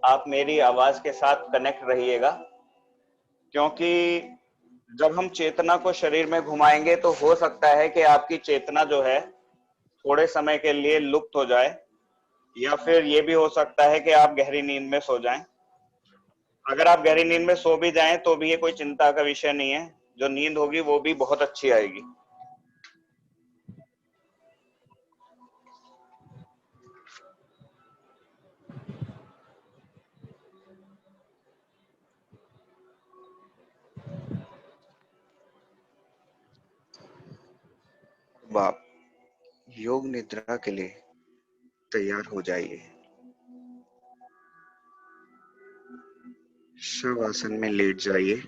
आप मेरी आवाज के साथ कनेक्ट रहिएगा, क्योंकि जब हम चेतना को शरीर में घुमाएंगे तो हो सकता है कि आपकी चेतना जो है थोड़े समय के लिए लुप्त हो जाए, या फिर ये भी हो सकता है कि आप गहरी नींद में सो जाएं। अगर आप गहरी नींद में सो भी जाएं तो भी ये कोई चिंता का विषय नहीं है, जो नींद होगी वो भी बहुत अच्छी आएगी। अब आप योग निद्रा के लिए तैयार हो जाइए। शवासन में लेट जाइए।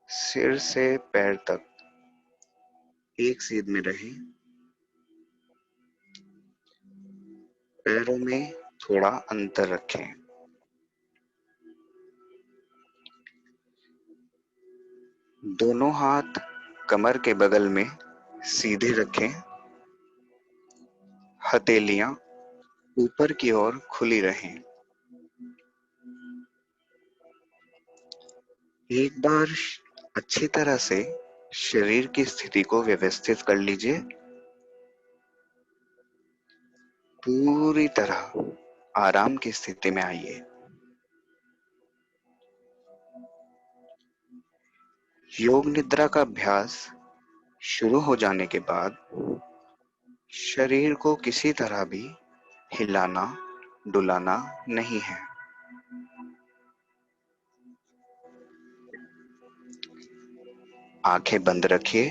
सिर से पैर तक एक सीध में रहें। पैरों में थोड़ा अंतर रखें। दोनों हाथ कमर के बगल में सीधे रखें। हथेलियां ऊपर की ओर खुली रहें। एक बार अच्छी तरह से शरीर की स्थिति को व्यवस्थित कर लीजिए। पूरी तरह आराम की स्थिति में आइए। योग निद्रा का अभ्यास शुरू हो जाने के बाद शरीर को किसी तरह भी हिलाना डुलाना नहीं है। आंखें बंद रखिए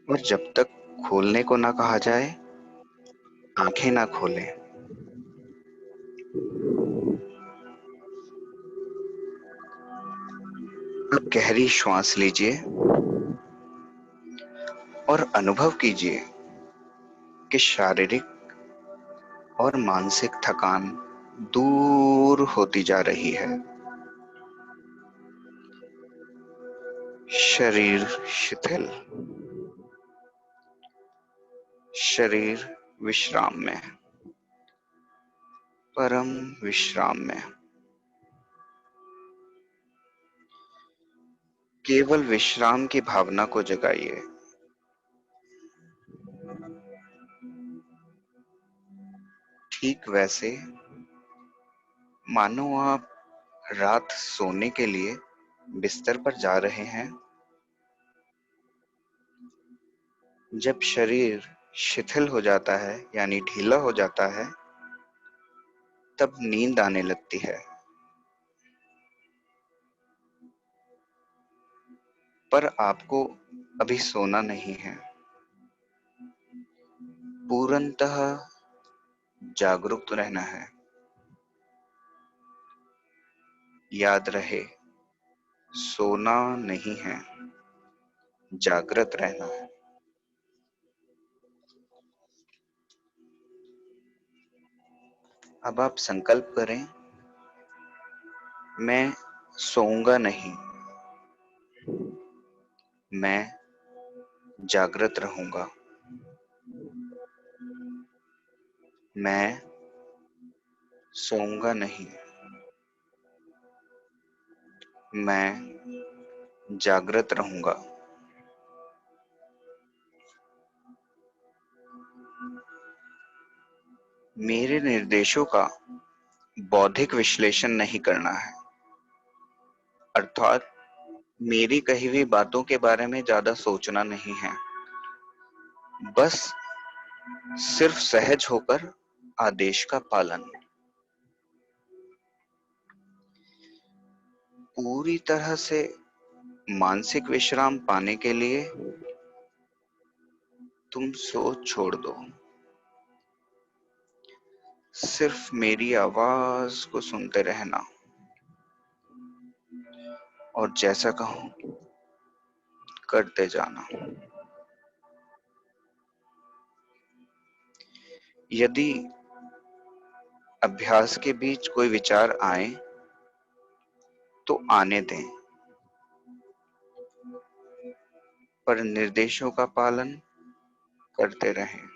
और जब तक खोलने को ना कहा जाए आंखें ना खोलें। अब गहरी श्वास लीजिए और अनुभव कीजिए कि शारीरिक और मानसिक थकान दूर होती जा रही है। शरीर शिथिल, शरीर विश्राम में, परम विश्राम में। केवल विश्राम की भावना को जगाइए। ठीक वैसे मानो आप रात सोने के लिए बिस्तर पर जा रहे हैं। जब शरीर शिथिल हो जाता है यानी ढीला हो जाता है तब नींद आने लगती है, पर आपको अभी सोना नहीं है। पूर्णतः जागरूक रहना है। याद रहे, सोना नहीं है, जागृत रहना है। अब आप संकल्प करें, मैं सोऊंगा नहीं, मैं जागृत रहूंगा। मैं सोऊंगा नहीं, मैं जागृत रहूंगा। मेरे निर्देशों का बौद्धिक विश्लेषण नहीं करना है, अर्थात मेरी कही हुई बातों के बारे में ज्यादा सोचना नहीं है। बस सिर्फ सहज होकर आदेश का पालन। पूरी तरह से मानसिक विश्राम पाने के लिए तुम सोच छोड़ दो। सिर्फ मेरी आवाज को सुनते रहना और जैसा कहूं करते जाना। यदि अभ्यास के बीच कोई विचार आए तो आने दें, पर निर्देशों का पालन करते रहें।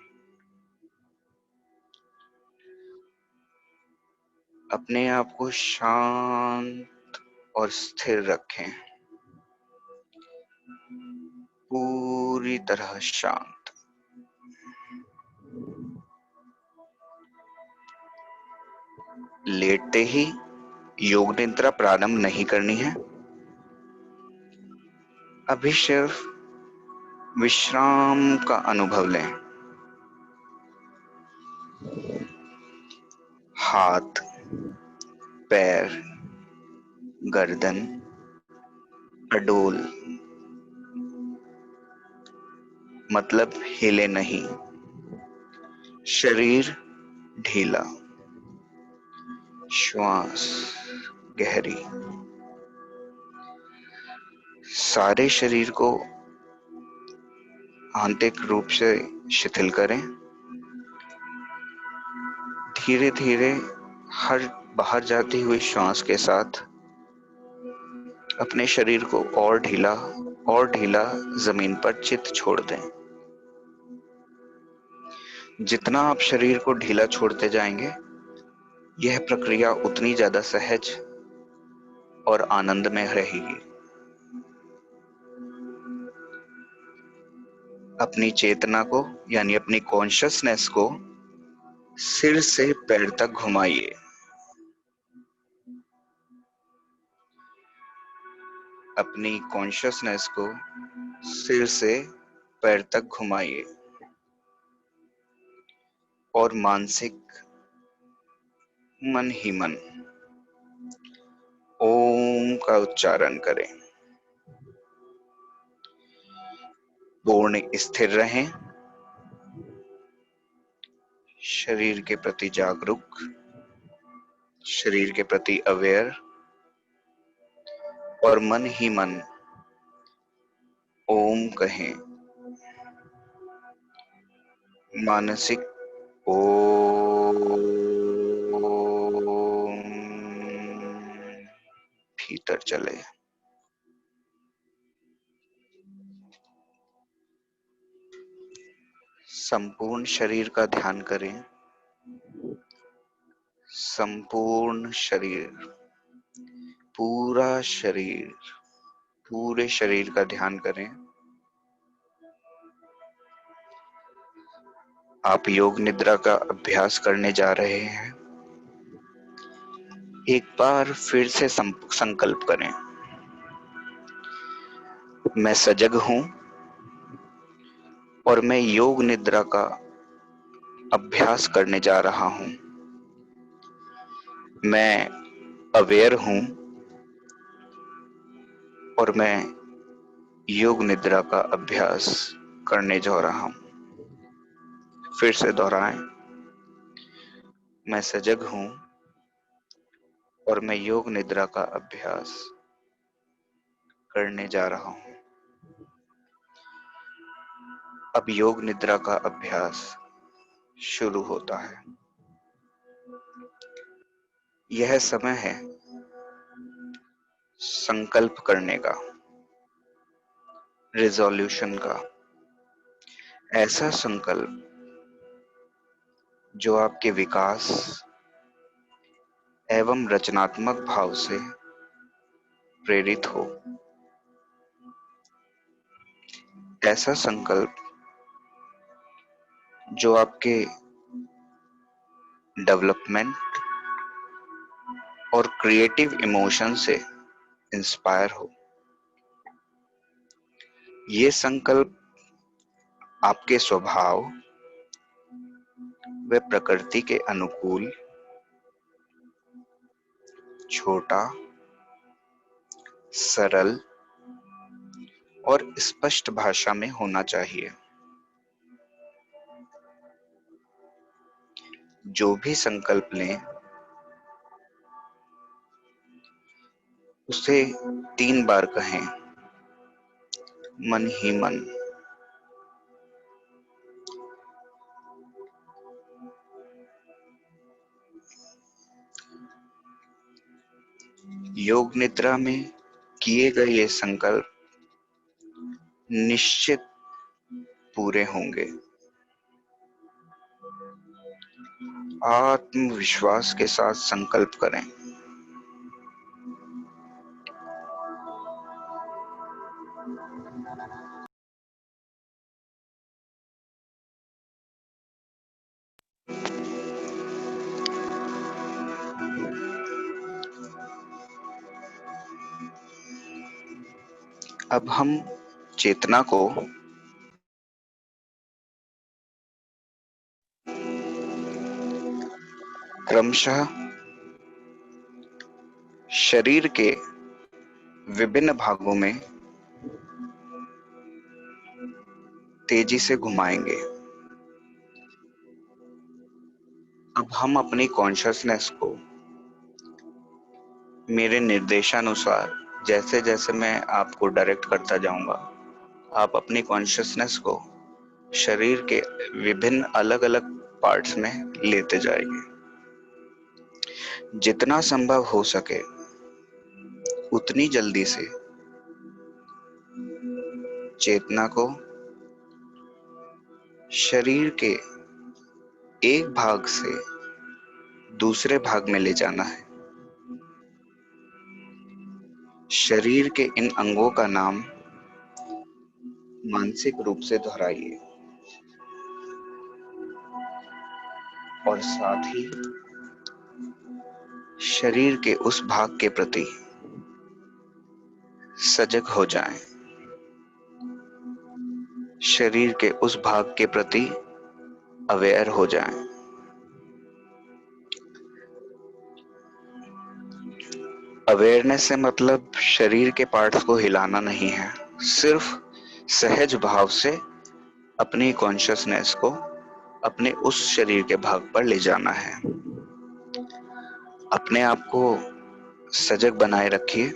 अपने आप को शांत और स्थिर रखें, पूरी तरह शांत। लेटते ही योग निद्रा प्रारंभ नहीं करनी है। अभी सिर्फ विश्राम का अनुभव लें। हाथ, पैर, गर्दन अडोल, मतलब हिले नहीं। शरीर ढीला, श्वास गहरी। सारे शरीर को आंतरिक रूप से शिथिल करें। धीरे धीरे हर बाहर जाती हुई श्वास के साथ अपने शरीर को और ढीला जमीन पर चित छोड़ दें। जितना आप शरीर को ढीला छोड़ते जाएंगे, यह प्रक्रिया उतनी ज्यादा सहज और आनंदमय रहेगी। अपनी चेतना को यानी अपनी कॉन्शियसनेस को सिर से पैर तक घुमाइए। अपनी कॉन्शियसनेस को सिर से पैर तक घुमाइए और मानसिक मन ही मन ओम का उच्चारण करें। पूर्ण स्थिर रहें, शरीर के प्रति जागरूक, शरीर के प्रति अवेयर और मन ही मन ओम कहें। मानसिक ओम भीतर चले। संपूर्ण शरीर का ध्यान करें। संपूर्ण शरीर, पूरा शरीर, पूरे शरीर का ध्यान करें। आप योग निद्रा का अभ्यास करने जा रहे हैं। एक बार फिर से संकल्प करें, मैं सजग हूं और मैं योग निद्रा का अभ्यास करने जा रहा हूं। मैं अवेयर हूं और मैं योग निद्रा का अभ्यास करने जा रहा हूं। फिर से दोहराएं, मैं सजग हूं और मैं योग निद्रा का अभ्यास करने जा रहा हूं। अब योग निद्रा का अभ्यास शुरू होता है। यह समय है संकल्प करने का, रिजोल्यूशन का। ऐसा संकल्प जो आपके विकास एवं रचनात्मक भाव से प्रेरित हो। ऐसा संकल्प जो आपके डेवलपमेंट और क्रिएटिव इमोशन से इंस्पायर हो। ये संकल्प आपके स्वभाव व प्रकृति के अनुकूल, छोटा, सरल और स्पष्ट भाषा में होना चाहिए। जो भी संकल्प लें उसे 3 बार कहें, मन ही मन। योग निद्रा में किए गए ये संकल्प निश्चित पूरे होंगे। आत्मविश्वास के साथ संकल्प करें। अब हम चेतना को क्रमशः शरीर के विभिन्न भागों में तेजी से घुमाएंगे। अब हम अपनी कॉन्शसनेस को मेरे निर्देशानुसार, जैसे जैसे मैं आपको डायरेक्ट करता जाऊंगा, आप अपनी कॉन्शसनेस को शरीर के विभिन्न अलग अलग पार्ट्स में लेते जाएंगे। जितना संभव हो सके उतनी जल्दी से चेतना को शरीर के एक भाग से दूसरे भाग में ले जाना है। शरीर के इन अंगों का नाम मानसिक रूप से दोहराइए और साथ ही शरीर के उस भाग के प्रति सजग हो जाएं। शरीर के उस भाग के प्रति अवेयर हो जाएं। अवेयरनेस से मतलब शरीर के पार्ट्स को हिलाना नहीं है, सिर्फ सहज भाव से अपनी कॉन्शसनेस को अपने उस शरीर के भाग पर ले जाना है। अपने आप को सजग बनाए रखिए,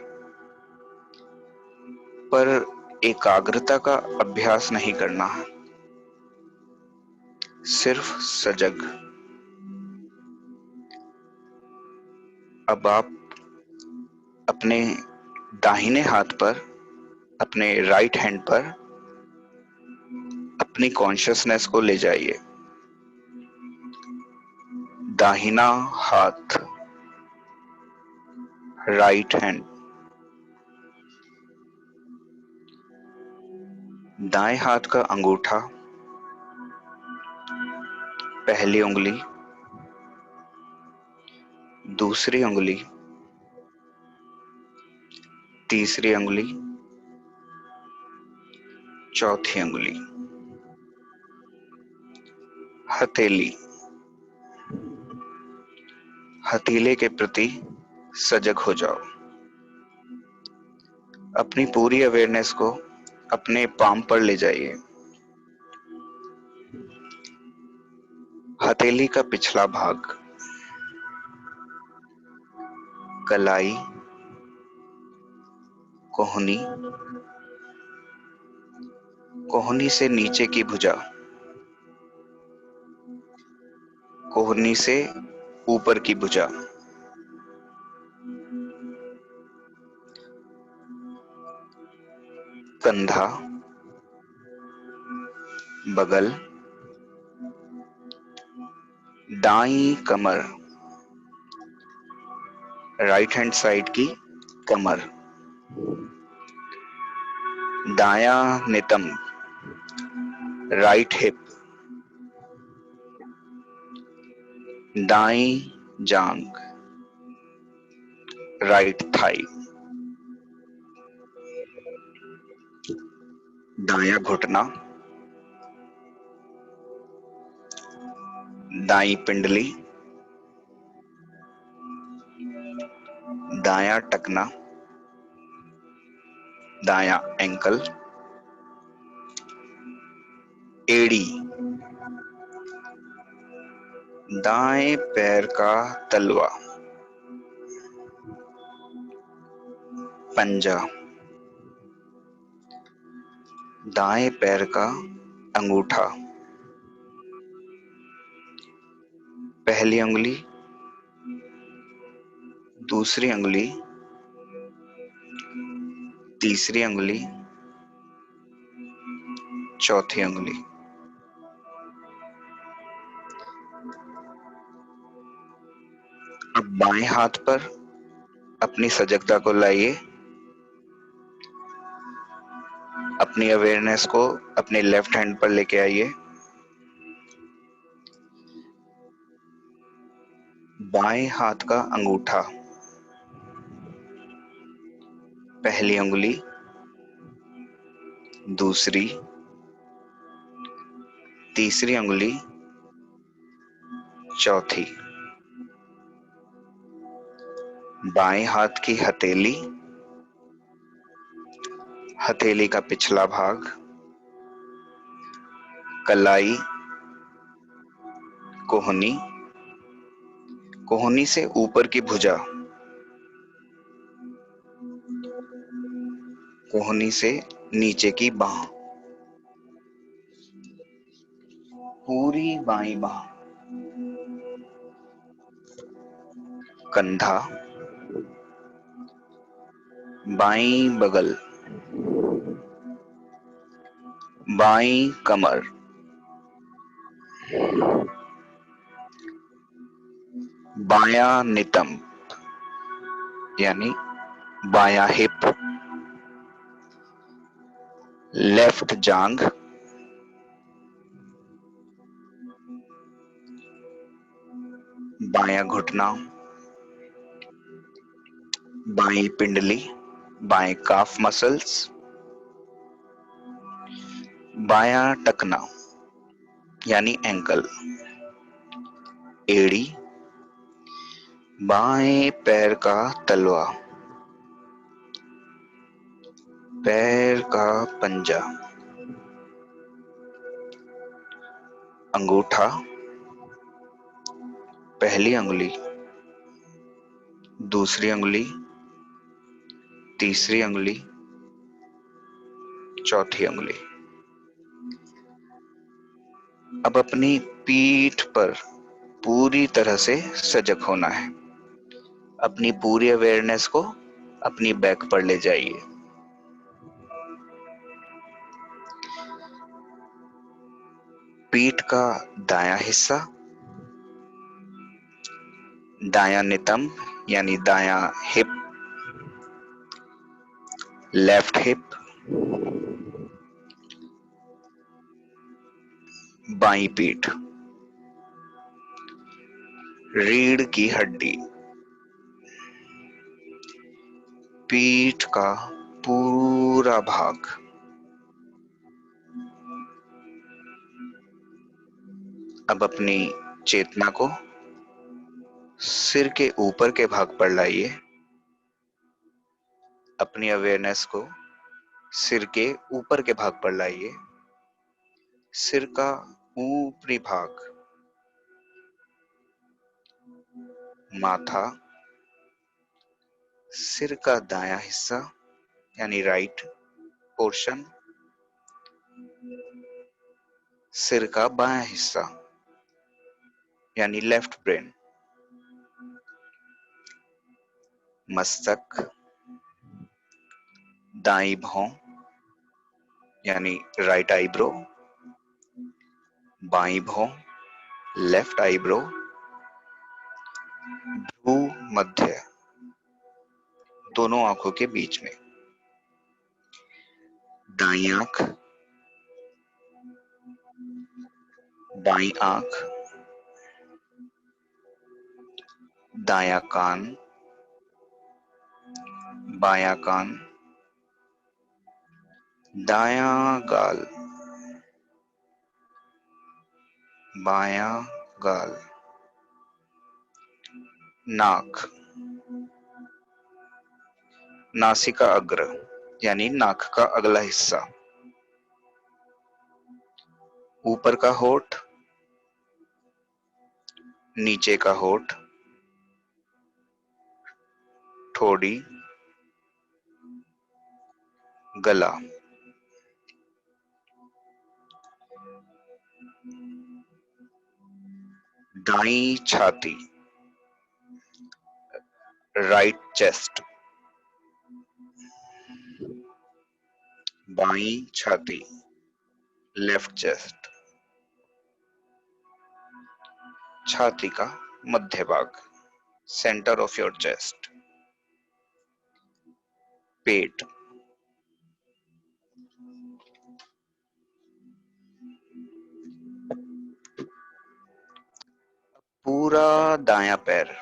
पर एकाग्रता का अभ्यास नहीं करना, सिर्फ सजग। अब आप अपने दाहिने हाथ पर, अपने राइट हैंड पर अपनी कॉन्शसनेस को ले जाइए। दाहिना हाथ, राइट हैंड। दाएं हाथ का अंगूठा, पहली उंगली, दूसरी उंगली, तीसरी उंगली, चौथी उंगली, हथेली। हथेली के प्रति सजग हो जाओ। अपनी पूरी अवेयरनेस को अपने पाम पर ले जाइए। हथेली का पिछला भाग, कलाई, कोहनी, कोहनी से नीचे की भुजा, कोहनी से ऊपर की भुजा, कंधा, बगल, दाईं कमर, राइट हैंड साइड की कमर, दायां नितंब, राइट हिप, दाईं जांघ, राइट थाई, दायां घुटना, दाईं पिंडली, दायां टखना, दायां एंकल, एड़ी, दाएं पैर का तलवा, पंजा, दाएं पैर का अंगूठा, पहली उंगली, दूसरी उंगली, तीसरी उंगली, चौथी उंगली। अब बाएं हाथ पर अपनी सजगता को लाइए, अपनी अवेयरनेस को अपने लेफ्ट हैंड पर लेके आइए। बाएं हाथ का अंगूठा, पहली उंगली, दूसरी, तीसरी उंगली, चौथी। बाएं हाथ की हथेली, हथेली का पिछला भाग, कलाई, कोहनी, कोहनी से ऊपर की भुजा, कोहनी से नीचे की बाह, पूरी बाईं बाह, कंधा, बाईं बगल, बाईं कमर, बायां नितंब यानी बायां हिप, लेफ्ट जांग, बायां घुटना, बाईं पिंडली, बाएं काफ मसल्स, बायां टखना यानी एंकल, एड़ी, बाएं पैर का तलवा, पैर का पंजा, अंगूठा, पहली उंगली, दूसरी उंगली, तीसरी उंगली, चौथी उंगली। अब अपनी पीठ पर पूरी तरह से सजग होना है। अपनी पूरी अवेयरनेस को अपनी बैक पर ले जाइए। पीठ का दायां हिस्सा, दायां नितंब यानी दायां हिप, लेफ्ट हिप, बाईं पीठ, रीढ़ की हड्डी, पीठ का पूरा भाग, अब अपनी चेतना को सिर के ऊपर के भाग पर लाइए। अपनी अवेयरनेस को सिर के ऊपर के भाग पर लाइए। सिर का ऊपरी भाग, माथा, सिर का दायां हिस्सा यानी राइट पोर्शन, सिर का बायां हिस्सा यानी लेफ्ट ब्रेन, मस्तक, दाईं भौं यानी राइट आईब्रो, बाईं भौं लेफ्ट आईब्रो, भ्रू मध्य दोनों आंखों के बीच में, दाईं आंख, बाईं आंख, दायां कान, बायां कान, दायां गाल, बायां गाल, नाक, नासिका अग्र यानी नाक का अगला हिस्सा, ऊपर का होठ, नीचे का होठ, ठोड़ी, गला, दाईं छाती, राइट चेस्ट, बाईं छाती, लेफ्ट चेस्ट, छाती का मध्य भाग, सेंटर ऑफ योर चेस्ट, पेट, पूरा दायां पैर,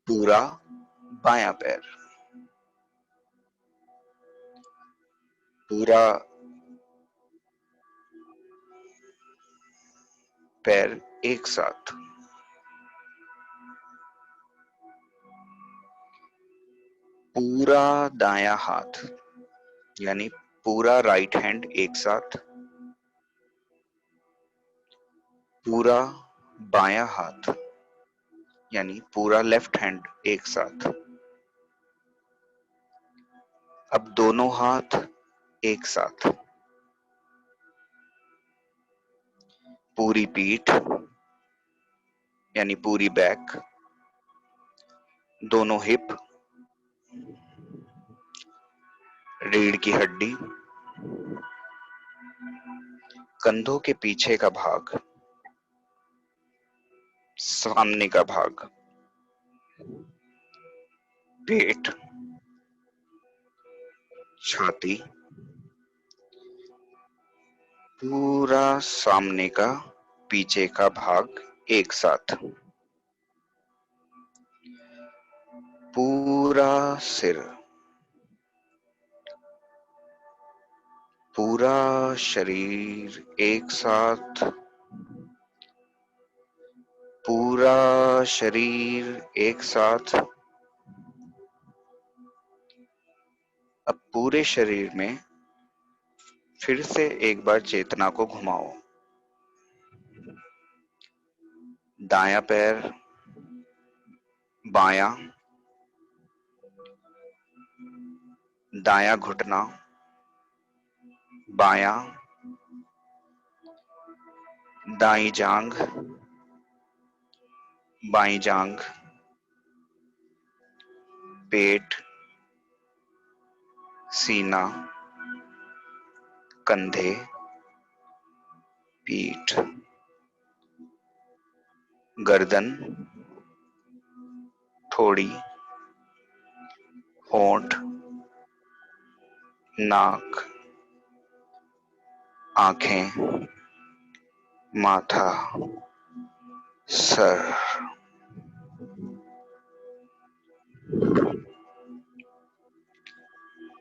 पूरा बायां पैर, पूरा पैर एक साथ, पूरा दायां हाथ यानी पूरा राइट हैंड एक साथ, पूरा बायां हाथ यानी पूरा लेफ्ट हैंड एक साथ। अब दोनों हाथ एक साथ, पूरी पीठ यानी पूरी बैक, दोनों हिप, रीढ़ की हड्डी, कंधों के पीछे का भाग, सामने का भाग, पेट, छाती, पूरा सामने का पीछे का भाग एक साथ, पूरा सिर, पूरा शरीर एक साथ, पूरा शरीर एक साथ। अब पूरे शरीर में फिर से एक बार चेतना को घुमाओ। दायां पैर, बायां, दायां घुटना, बायां, दाईं जांघ, बाईं जांघ, पेट, सीना, कंधे, पीठ, गर्दन, ठोड़ी, होंठ, नाक, आंखें, माथा, सर,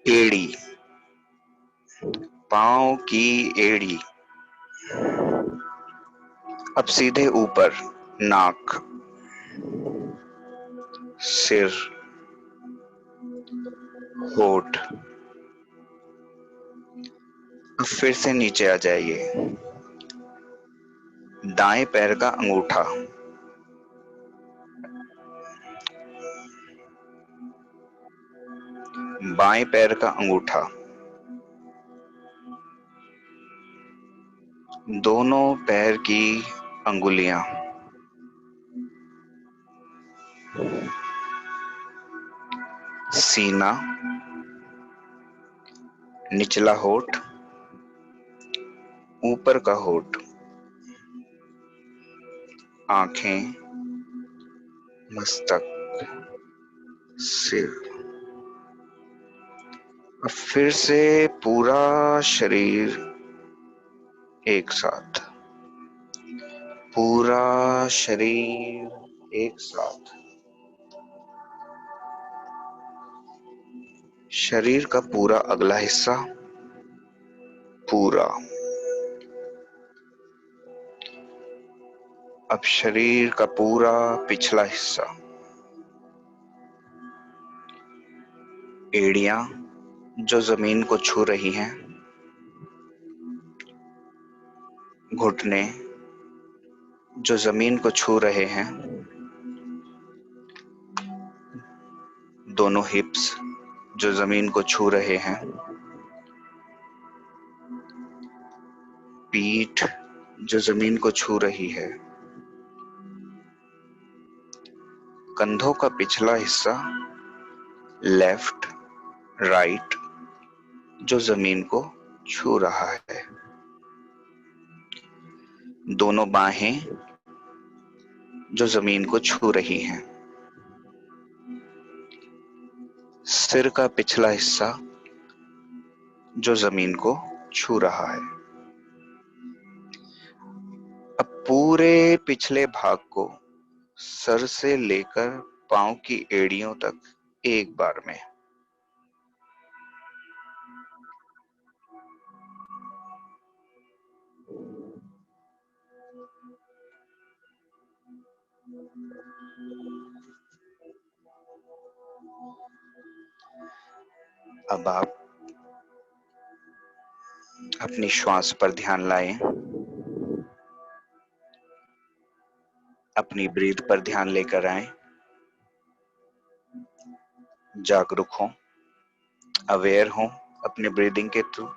एड़ी, पांव की एड़ी, अब सीधे ऊपर नाक, सिर, होठ, अब फिर से नीचे आ जाइए। दाएं पैर का अंगूठा, बाएं पैर का अंगूठा, दोनों पैर की अंगुलियां, सीना, निचला होठ, ऊपर का होठ, आंखें, मस्तक, सिर। अब फिर से पूरा शरीर एक साथ, पूरा शरीर एक साथ। शरीर का पूरा अगला हिस्सा, पूरा। अब शरीर का पूरा पिछला हिस्सा, एड़ियां जो जमीन को छू रही हैं, घुटने जो जमीन को छू रहे हैं, दोनों हिप्स जो जमीन को छू रहे हैं, पीठ जो जमीन को छू रही है, कंधों का पिछला हिस्सा, लेफ्ट, राइट जो जमीन को छू रहा है, दोनों बाहें, जो जमीन को छू रही हैं। सिर का पिछला हिस्सा जो जमीन को छू रहा है। अब पूरे पिछले भाग को सर से लेकर पांव की एड़ियों तक एक बार में। अब आप अपनी श्वास पर ध्यान लाएं, अपनी ब्रीथ पर ध्यान लेकर आए, जागरूक हों, अवेयर हों अपने ब्रीदिंग के थ्रू।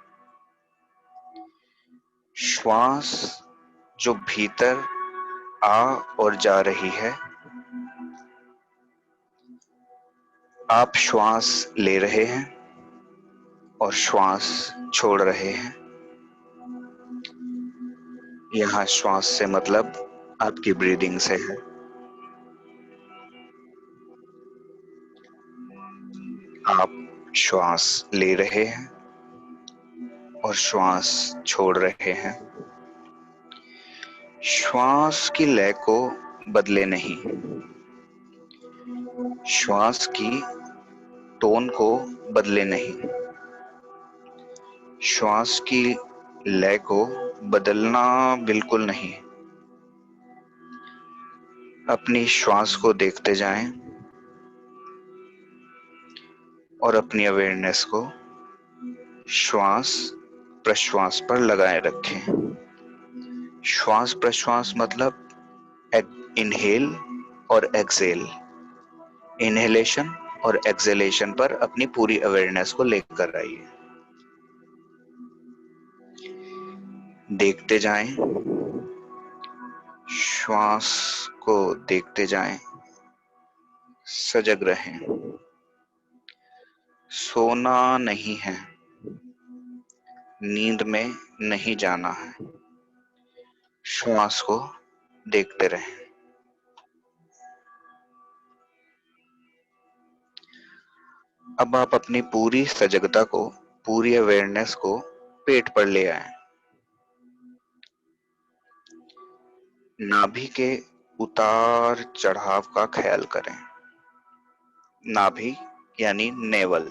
श्वास जो भीतर आ और जा रही है, आप श्वास ले रहे हैं और श्वास छोड़ रहे हैं। यहाँ श्वास से मतलब आपकी ब्रीदिंग से है। आप श्वास ले रहे हैं और श्वास छोड़ रहे हैं। श्वास की लय को बदले नहीं, श्वास की टोन को बदले नहीं, श्वास की लय को बदलना बिल्कुल नहीं। अपनी श्वास को देखते जाएं और अपनी अवेयरनेस को श्वास प्रश्वास पर लगाए रखें। श्वास प्रश्वास मतलब इनहेल और एक्सहेल, इनहेलेशन और एक्सहेलेशन पर अपनी पूरी अवेयरनेस को लेकर आइए। देखते जाएं, श्वास को देखते जाएं, सजग रहें। सोना नहीं है, नींद में नहीं जाना है, श्वास को देखते रहें। अब आप अपनी पूरी सजगता को, पूरी अवेयरनेस को पेट पर ले आए। नाभि के उतार चढ़ाव का ख्याल करें। नाभि यानी नेवल।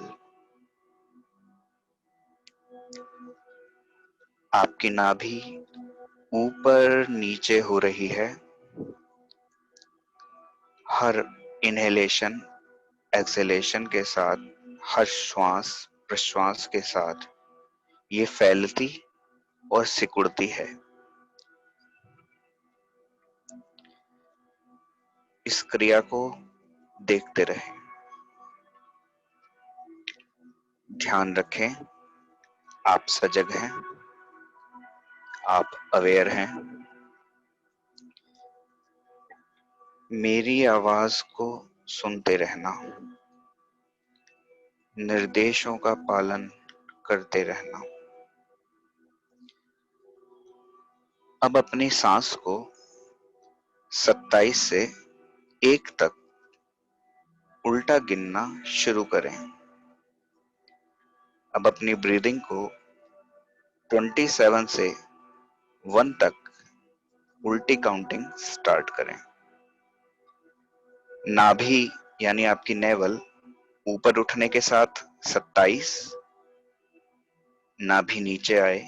आपकी नाभि ऊपर नीचे हो रही है। हर इनहेलेशन एक्सहेलेशन के साथ, हर श्वास प्रश्वास के साथ ये फैलती और सिकुड़ती है। इस क्रिया को देखते रहें। ध्यान रखें, आप सजग हैं, आप अवेयर हैं। मेरी आवाज को सुनते रहना, निर्देशों का पालन करते रहना। अब अपनी सांस को 27 से 1 तक उल्टा गिनना शुरू करें। अब अपनी ब्रीदिंग को 27 से 1 तक उल्टी काउंटिंग स्टार्ट करें। नाभि यानी आपकी नेवल ऊपर उठने के साथ 27, नाभि नीचे आए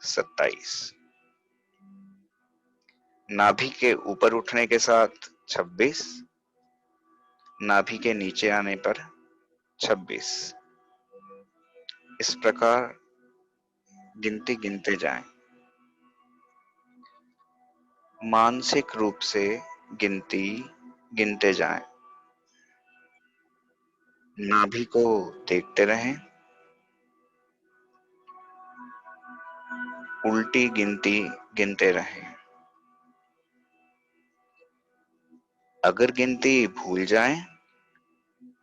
27, नाभि के ऊपर उठने के साथ 26, नाभि के नीचे आने पर 26। इस प्रकार गिनती गिनते जाएं। मानसिक रूप से गिनती गिनते जाएं। नाभि को देखते रहें। उल्टी गिनती गिनते रहें। अगर गिनती भूल जाएं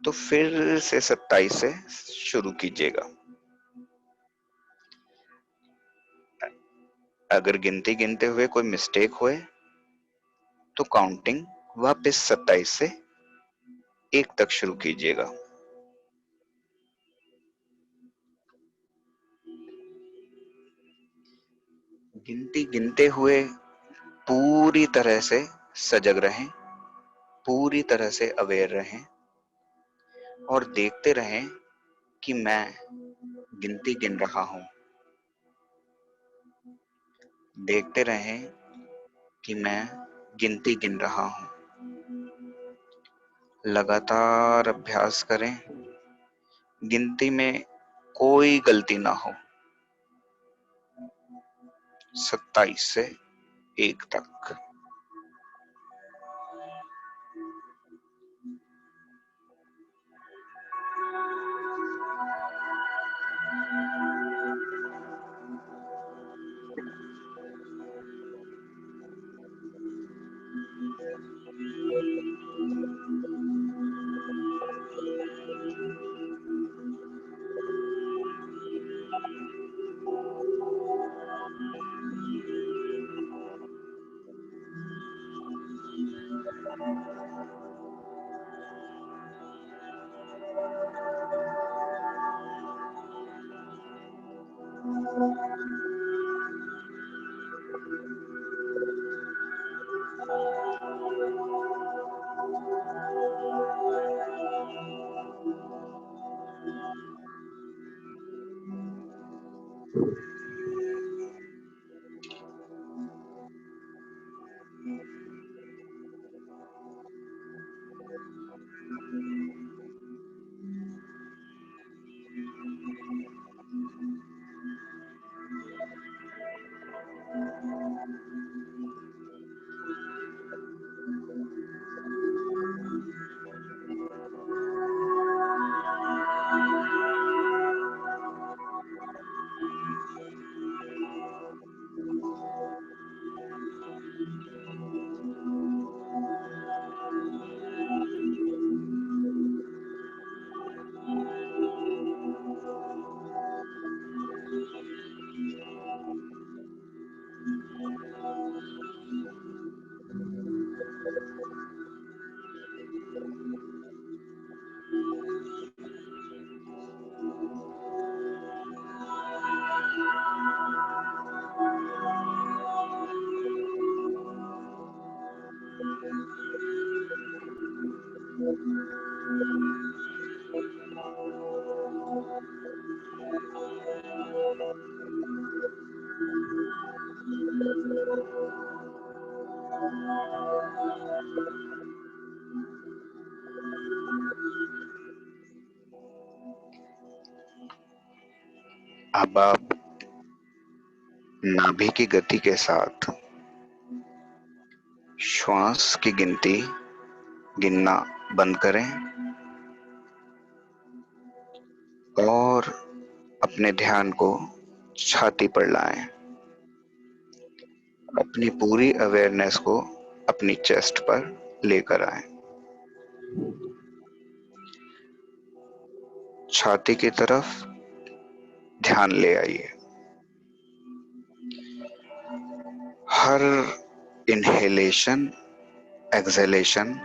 तो फिर से 27 से शुरू कीजिएगा। अगर गिनती गिनते हुए कोई मिस्टेक हुए तो काउंटिंग वापस 27 से 1 तक शुरू कीजिएगा। गिनती गिनते हुए पूरी तरह से सजग रहें, पूरी तरह से अवेयर रहें और देखते रहें कि मैं गिनती गिन रहा हूं। देखते रहें कि मैं गिनती गिन रहा हूं। लगातार अभ्यास करें, गिनती में कोई गलती ना हो। 27 से 1 तक। अब आप नाभि की गति के साथ श्वास की गिनती गिनना बंद करें और अपने ध्यान को छाती पर लाएं। अपनी पूरी अवेयरनेस को अपनी चेस्ट पर लेकर आएं। छाती की तरफ ध्यान ले आइए। हर इनहेलेशन, एक्सहेलेशन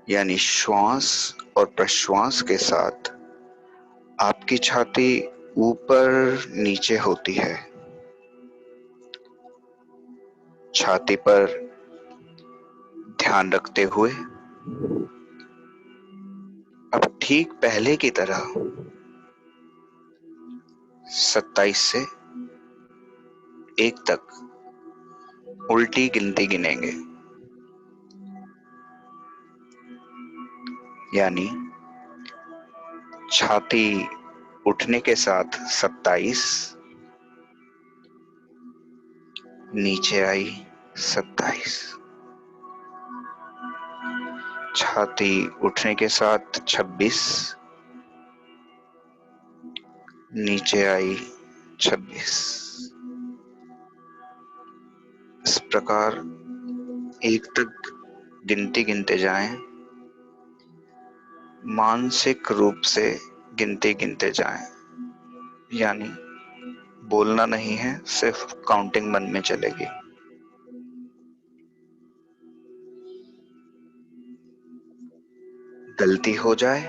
यानी श्वास और प्रश्वास के साथ आपकी छाती ऊपर नीचे होती है। छाती पर ध्यान रखते हुए अब ठीक पहले की तरह 27 से 1 तक उल्टी गिनती गिनेंगे, यानी छाती उठने के साथ 27, नीचे आई 27, छाती उठने के साथ 26, नीचे आई 26। इस प्रकार 1 तक गिनती गिनते जाएं, मानसिक रूप से गिनती गिनते जाएं, यानी बोलना नहीं है, सिर्फ काउंटिंग मन में चलेगी। गलती हो जाए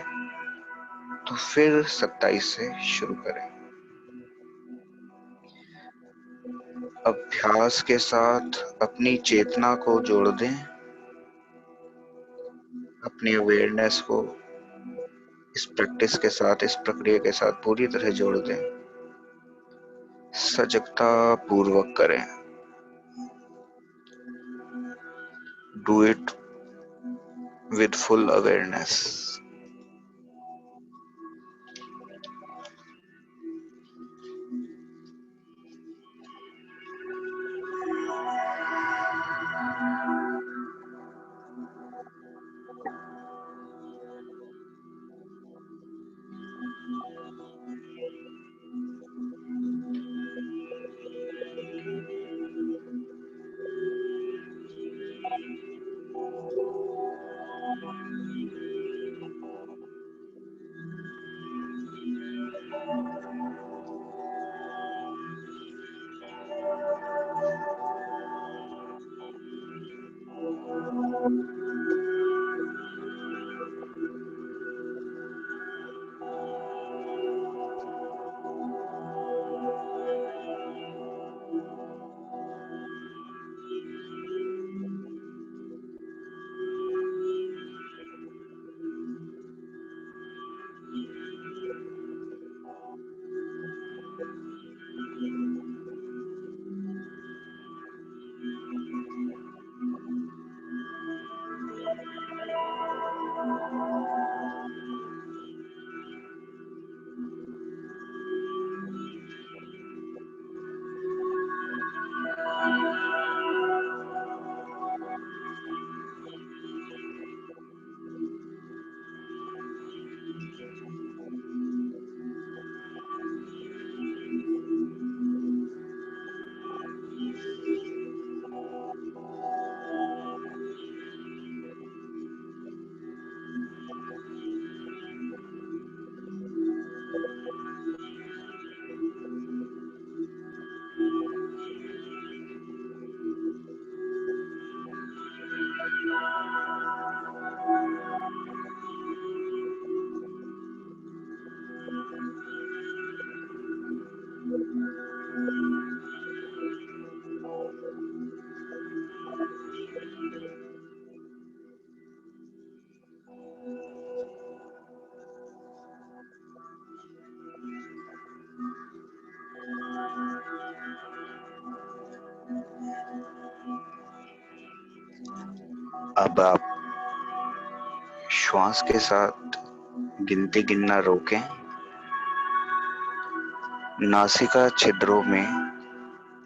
तो फिर 27 से शुरू करें। अभ्यास के साथ अपनी चेतना को जोड़ दें, अपनी अवेयरनेस को इस प्रैक्टिस के साथ, इस प्रक्रिया के साथ पूरी तरह जोड़ दें। सजगता पूर्वक करें। Do it with full awareness. अब आप श्वास के साथ गिनती गिनना रोकें। नासिका छिद्रों में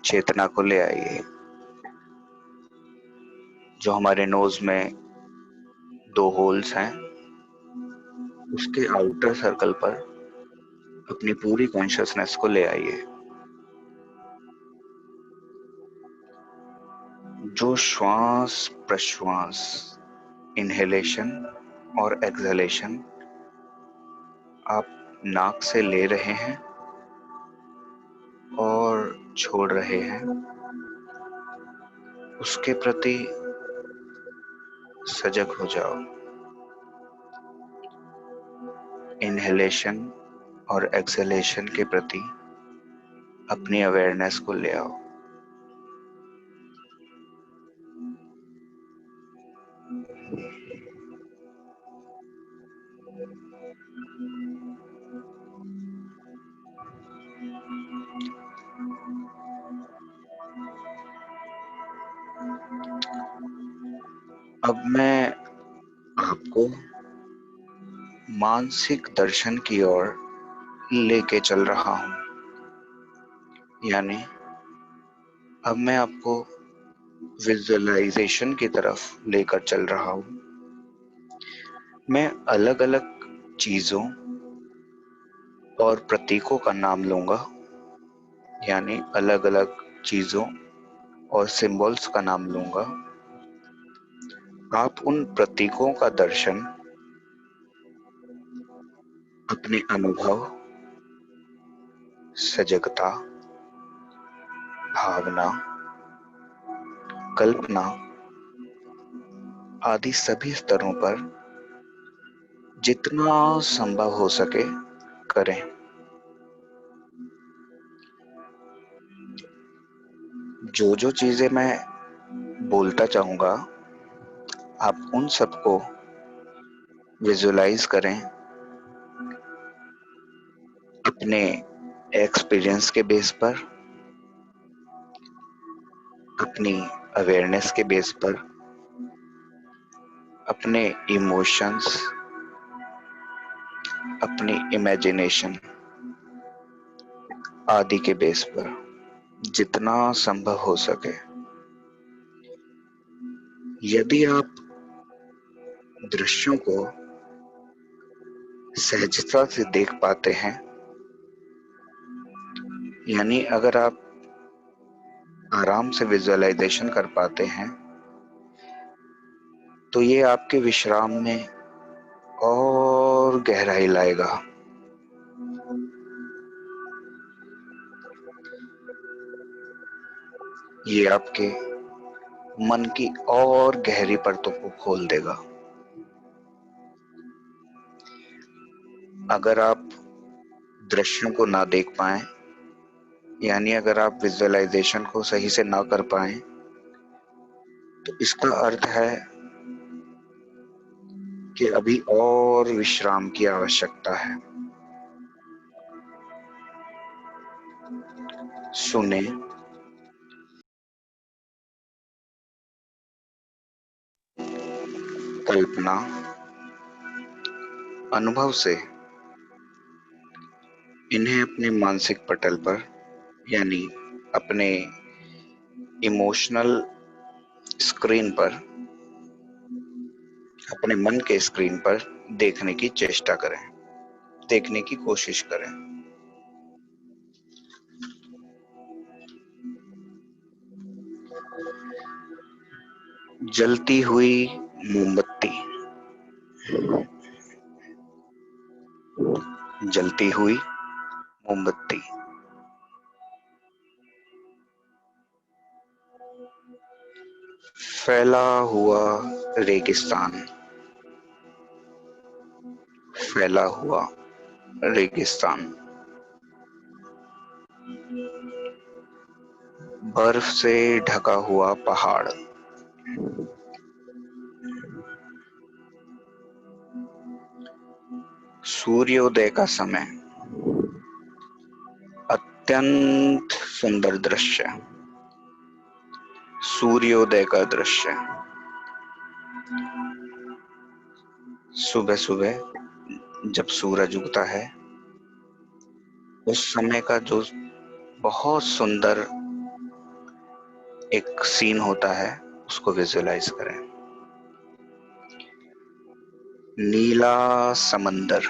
चेतना को ले आइए। जो हमारे नोज में 2 होल्स हैं, उसके आउटर सर्कल पर अपनी पूरी कॉन्शियसनेस को ले आइए। जो श्वास प्रश्वास, इनहेलेशन और एक्सहेलेशन आप नाक से ले रहे हैं और छोड़ रहे हैं, उसके प्रति सजग हो जाओ। इनहेलेशन और एक्सहेलेशन के प्रति अपनी अवेयरनेस को ले आओ। अब मैं आपको मानसिक दर्शन की ओर लेके चल रहा हूं। यानी अब मैं आपको विजुअलाइजेशन की तरफ लेकर चल रहा हूं। मैं अलग अलग चीजों और प्रतीकों का नाम लूंगा, यानी अलग अलग चीजों और सिंबल्स का नाम लूंगा। आप उन प्रतीकों का दर्शन अपने अनुभव, सजगता, भावना, कल्पना आदि सभी स्तरों पर जितना संभव हो सके करें। जो जो चीजें मैं बोलता चाहूंगा, आप उन सबको विजुलाइज करें अपने एक्सपीरियंस के बेस पर, अपनी अवेयरनेस के बेस पर, अपने इमोशंस, अपनी इमेजिनेशन आदि के बेस पर, जितना संभव हो सके। यदि आप दृश्यों को सहजता से देख पाते हैं, यानी अगर आप आराम से विजुअलाइजेशन कर पाते हैं, तो ये आपके विश्राम में और गहराई लाएगा। ये आपके मन की और गहरी परतों को खोल देगा। अगर आप दृश्यों को ना देख पाए, यानी अगर आप विजुअलाइजेशन को सही से ना कर पाए, तो इसका अर्थ है कि अभी और विश्राम की आवश्यकता है। सुने, कल्पना, अनुभव से इन्हें अपने मानसिक पटल पर, यानी अपने इमोशनल स्क्रीन पर, अपने मन के स्क्रीन पर देखने की चेष्टा करें, देखने की कोशिश करें। जलती हुई मोमबत्ती, जलती हुई मोमबत्ती, फैला हुआ रेगिस्तान, फैला हुआ रेगिस्तान, बर्फ से ढका हुआ पहाड़, सूर्योदय का समय, अत्यंत सुंदर दृश्य, सूर्योदय का दृश्य, सुबह सुबह जब सूरज उगता है, उस समय का जो बहुत सुंदर एक सीन होता है, उसको विजुअलाइज करें। नीला समंदर,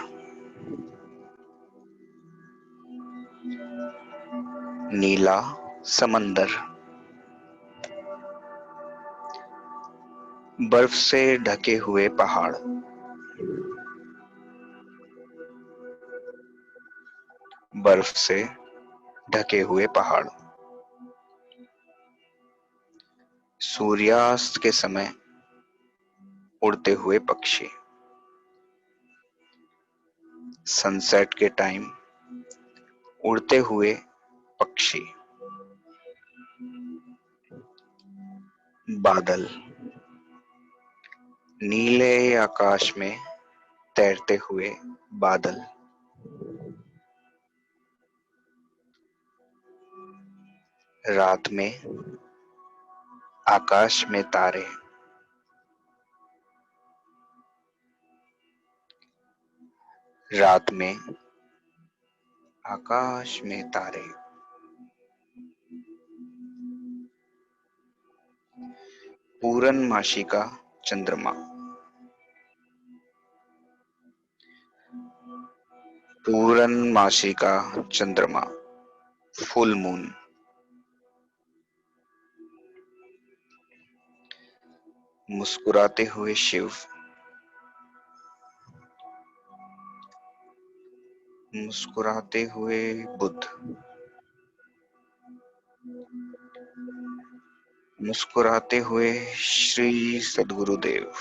नीला समंदर, बर्फ से ढके हुए पहाड़, बर्फ से ढके हुए पहाड़, सूर्यास्त के समय उड़ते हुए पक्षी, सनसेट के टाइम उड़ते हुए पक्षी, बादल, नीले आकाश में तैरते हुए बादल, रात में आकाश में तारे, रात में आकाश में तारे, पूरनमासी का चंद्रमा, पूरनमासी का चंद्रमा, फुल मून, मुस्कुराते हुए शिव, मुस्कुराते हुए बुद्ध, मुस्कुराते हुए श्री सद्गुरुदेव,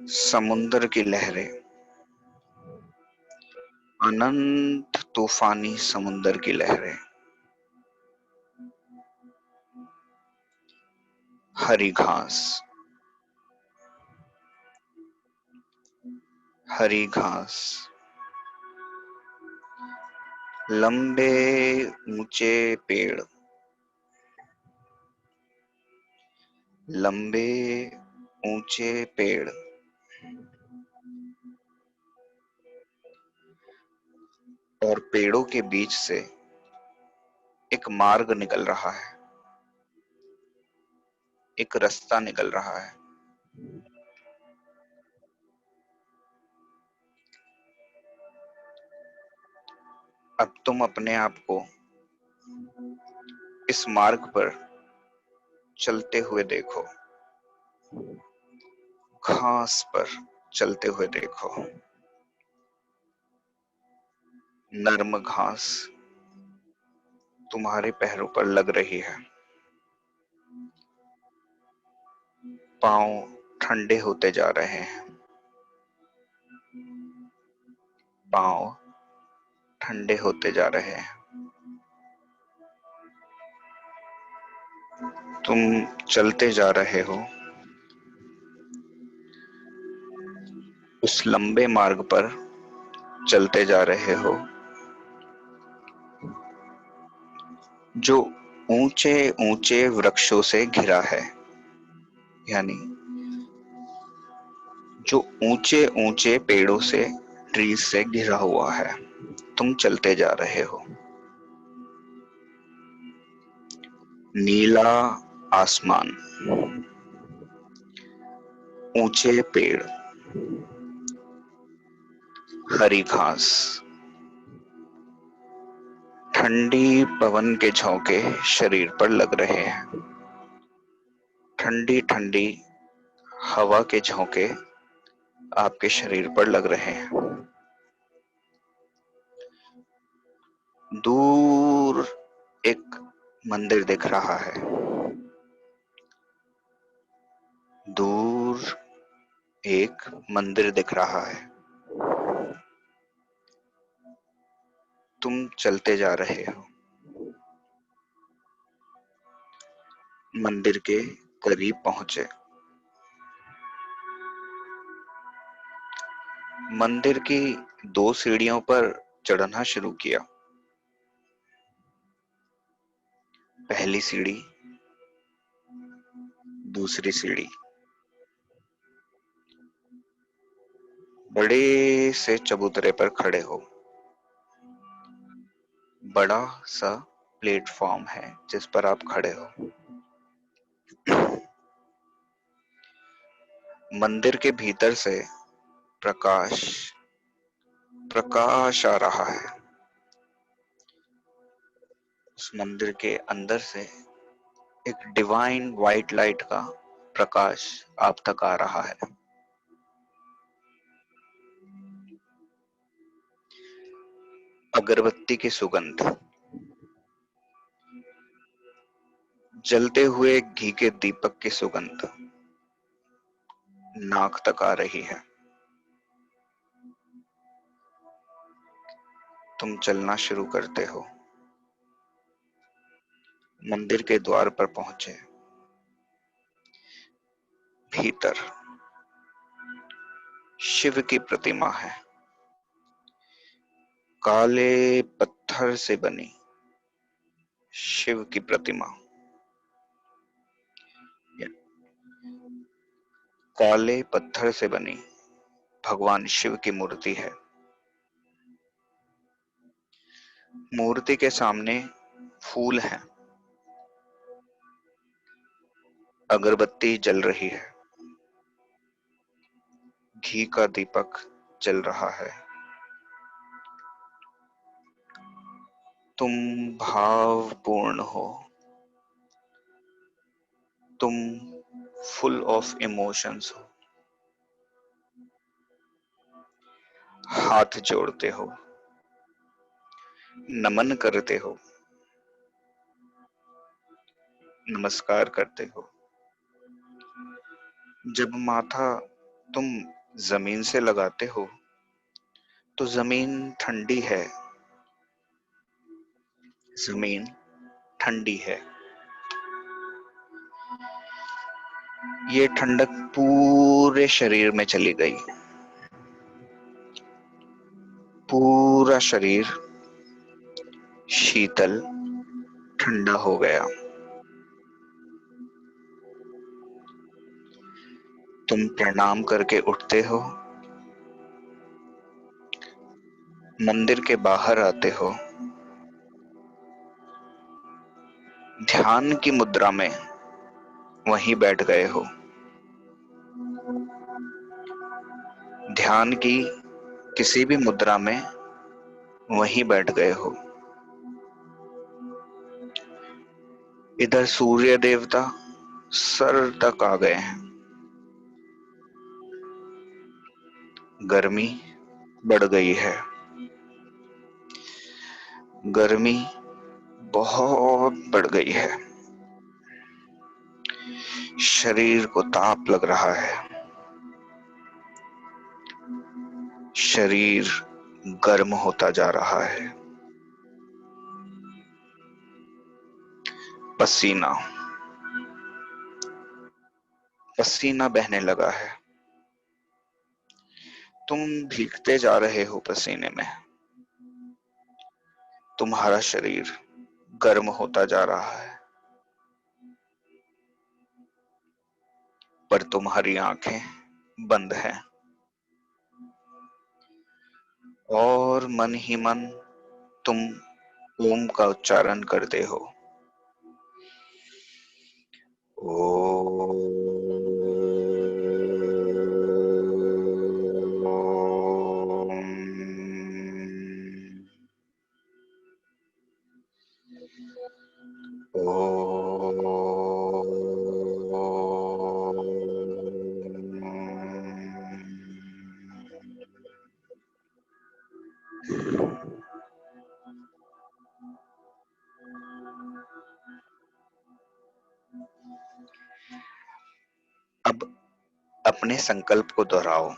समुंदर की लहरें, अनंत तूफानी समुंदर की लहरें, हरी घास, हरी घास, लंबे ऊंचे पेड़, लंबे ऊंचे पेड़, और पेड़ों के बीच से एक मार्ग निकल रहा है, एक रास्ता निकल रहा है। अब तुम अपने आप को इस मार्ग पर चलते हुए देखो, घास पर चलते हुए देखो, नर्म घास तुम्हारे पैरों पर लग रही है, पांव ठंडे होते जा रहे हैं, पांव ठंडे होते जा रहे हैं। तुम चलते जा रहे हो उस लंबे मार्ग पर, चलते जा रहे हो जो ऊंचे ऊंचे वृक्षों से घिरा है, यानी जो ऊंचे ऊंचे पेड़ों से, ट्रीज से घिरा हुआ है। तुम चलते जा रहे हो, नीला आसमान, ऊंचे पेड़, हरी घास, ठंडी पवन के झोंके शरीर पर लग रहे हैं, ठंडी ठंडी हवा के झोंके आपके शरीर पर लग रहे हैं। दूर एक मंदिर दिख रहा है, दूर एक मंदिर दिख रहा है। तुम चलते जा रहे हो, मंदिर के करीब पहुंचे, मंदिर की 2 सीढ़ियों पर चढ़ना शुरू किया। पहली सीढ़ी, दूसरी सीढ़ी, बड़े से चबूतरे पर खड़े हो, बड़ा सा प्लेटफॉर्म है जिस पर आप खड़े हो। मंदिर के भीतर से प्रकाश प्रकाश आ रहा है, उस मंदिर के अंदर से एक डिवाइन व्हाइट लाइट का प्रकाश आप तक आ रहा है। अगरबत्ती की सुगंध, जलते हुए घी के दीपक की सुगंध नाक तक आ रही है। तुम चलना शुरू करते हो, मंदिर के द्वार पर पहुंचे। भीतर शिव की प्रतिमा है, काले पत्थर से बनी शिव की प्रतिमा, काले पत्थर से बनी भगवान शिव की मूर्ति है। मूर्ति के सामने फूल हैं, अगरबत्ती जल रही है, घी का दीपक जल रहा है। तुम भावपूर्ण हो, तुम फुल ऑफ इमोशंस हो, हाथ जोड़ते हो, नमन करते हो, नमस्कार करते हो। जब माथा तुम जमीन से लगाते हो तो जमीन ठंडी है, जमीन ठंडी है। ये ठंडक पूरे शरीर में चली गई, पूरा शरीर शीतल ठंडा हो गया। तुम प्रणाम करके उठते हो, मंदिर के बाहर आते हो, ध्यान की मुद्रा में वहीं बैठ गए हो। ध्यान की किसी भी मुद्रा में वहीं बैठ गए हो। इधर सूर्य देवता सर तक आ गए हैं। गर्मी बढ़ गई है, गर्मी बहुत बढ़ गई है। शरीर को ताप लग रहा है, शरीर गर्म होता जा रहा है। पसीना पसीना बहने लगा है। तुम भीगते जा रहे हो पसीने में। तुम्हारा शरीर गर्म होता जा रहा है, पर तुम्हारी आंखें बंद हैं और मन ही मन तुम ओम का उच्चारण करते हो। अब अपने संकल्प को दोहराओ।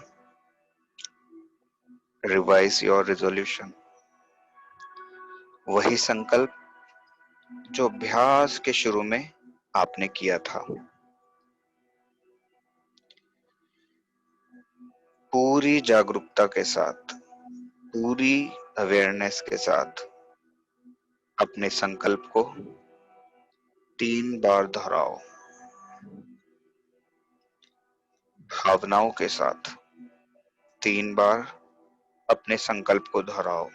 Revise your resolution. वही संकल्प जो अभ्यास के शुरू में आपने किया था। पूरी जागरूकता के साथ, पूरी अवेयरनेस के साथ अपने संकल्प को 3 बार दोहराओ। भावनाओं के साथ 3 बार अपने संकल्प को दोहराओ।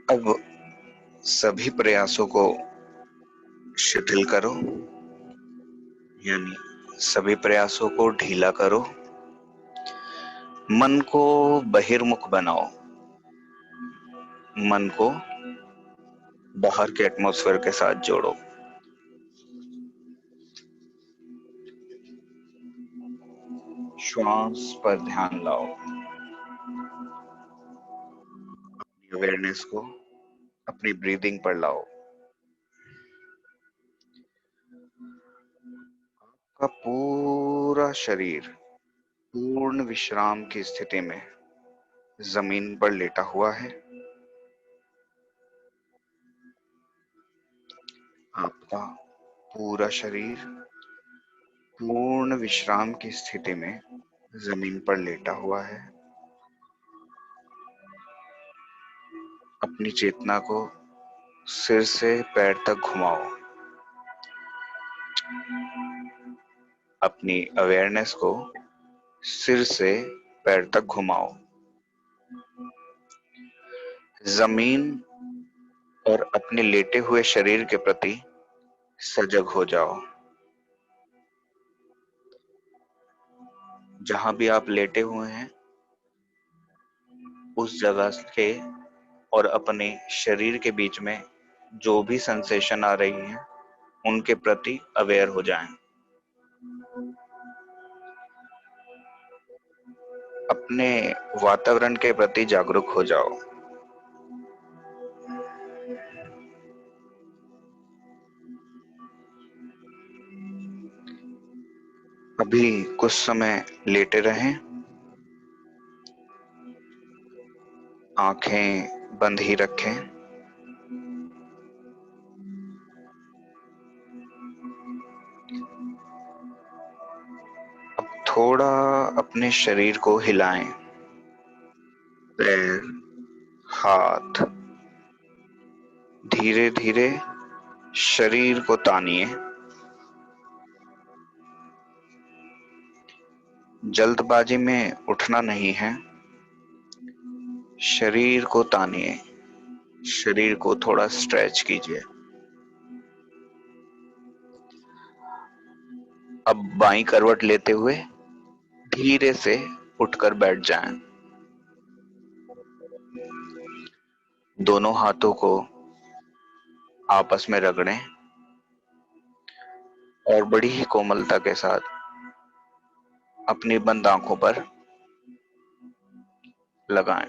अब सभी प्रयासों को शिथिल करो, यानी सभी प्रयासों को ढीला करो। मन को बहिर्मुख बनाओ, मन को बाहर के एटमॉस्फेयर के साथ जोड़ो। श्वास पर ध्यान लाओ, अवेयरनेस को अपनी ब्रीदिंग पर लाओ। आपका पूरा शरीर पूर्ण विश्राम की स्थिति में जमीन पर लेटा हुआ है। आपका पूरा शरीर पूर्ण विश्राम की स्थिति में जमीन पर लेटा हुआ है। अपनी चेतना को सिर से पैर तक घुमाओ। अपनी अवेयरनेस को सिर से पैर तक घुमाओ। जमीन और अपने लेटे हुए शरीर के प्रति सजग हो जाओ। जहां भी आप लेटे हुए हैं उस जगह के और अपने शरीर के बीच में जो भी सेंसेशन आ रही है उनके प्रति अवेयर हो जाएं। अपने वातावरण के प्रति जागरूक हो जाओ। अभी कुछ समय लेटे रहें, आंखें बंद ही रखें। अब थोड़ा अपने शरीर को हिलाएं। पैर, हाथ, धीरे धीरे शरीर को तानिए। जल्दबाजी में उठना नहीं है, शरीर को तानिए, शरीर को थोड़ा स्ट्रेच कीजिए। अब बाईं करवट लेते हुए धीरे से उठकर बैठ जाएं। दोनों हाथों को आपस में रगड़ें और बड़ी ही कोमलता के साथ अपनी बंद आंखों पर लगाएं।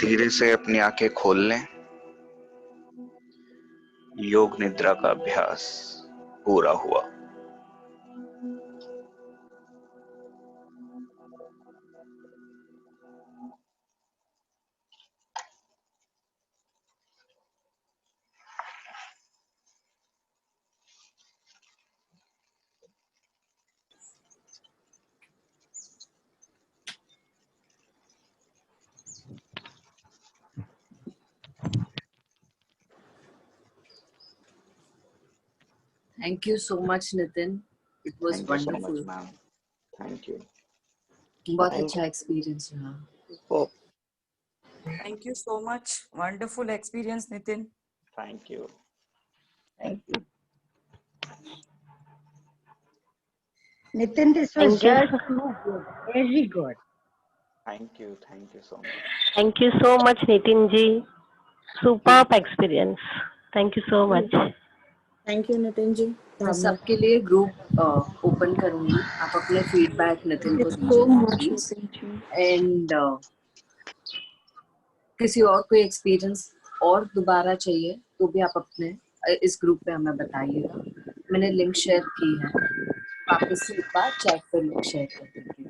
धीरे से अपनी आंखें खोल लें। योग निद्रा का अभ्यास पूरा हुआ। Thank you so much, Nitin. It was thank you so wonderful. Much ma'am. Thank you. बहुत अच्छा एक्सपीरियंस रहा। Thank you so much. Wonderful experience, Nitin. Thank you. Thank you. Nitin, this was just too good. Very good. Thank you so much. Thank you so much, Nitin ji. Superb experience. Thank you so much. Thank you Nitin ji. मैं सबके लिए group open करूंगी, आप अपने feedback Nitin को so much दीजिए and किसी और कोई एक्सपीरियंस और दोबारा चाहिए तो भी आप अपने इस ग्रुप पे हमें बताइएगा। मैंने लिंक शेयर की है, वापस से एक बार चैट पे लिंक शेयर कर देंगे।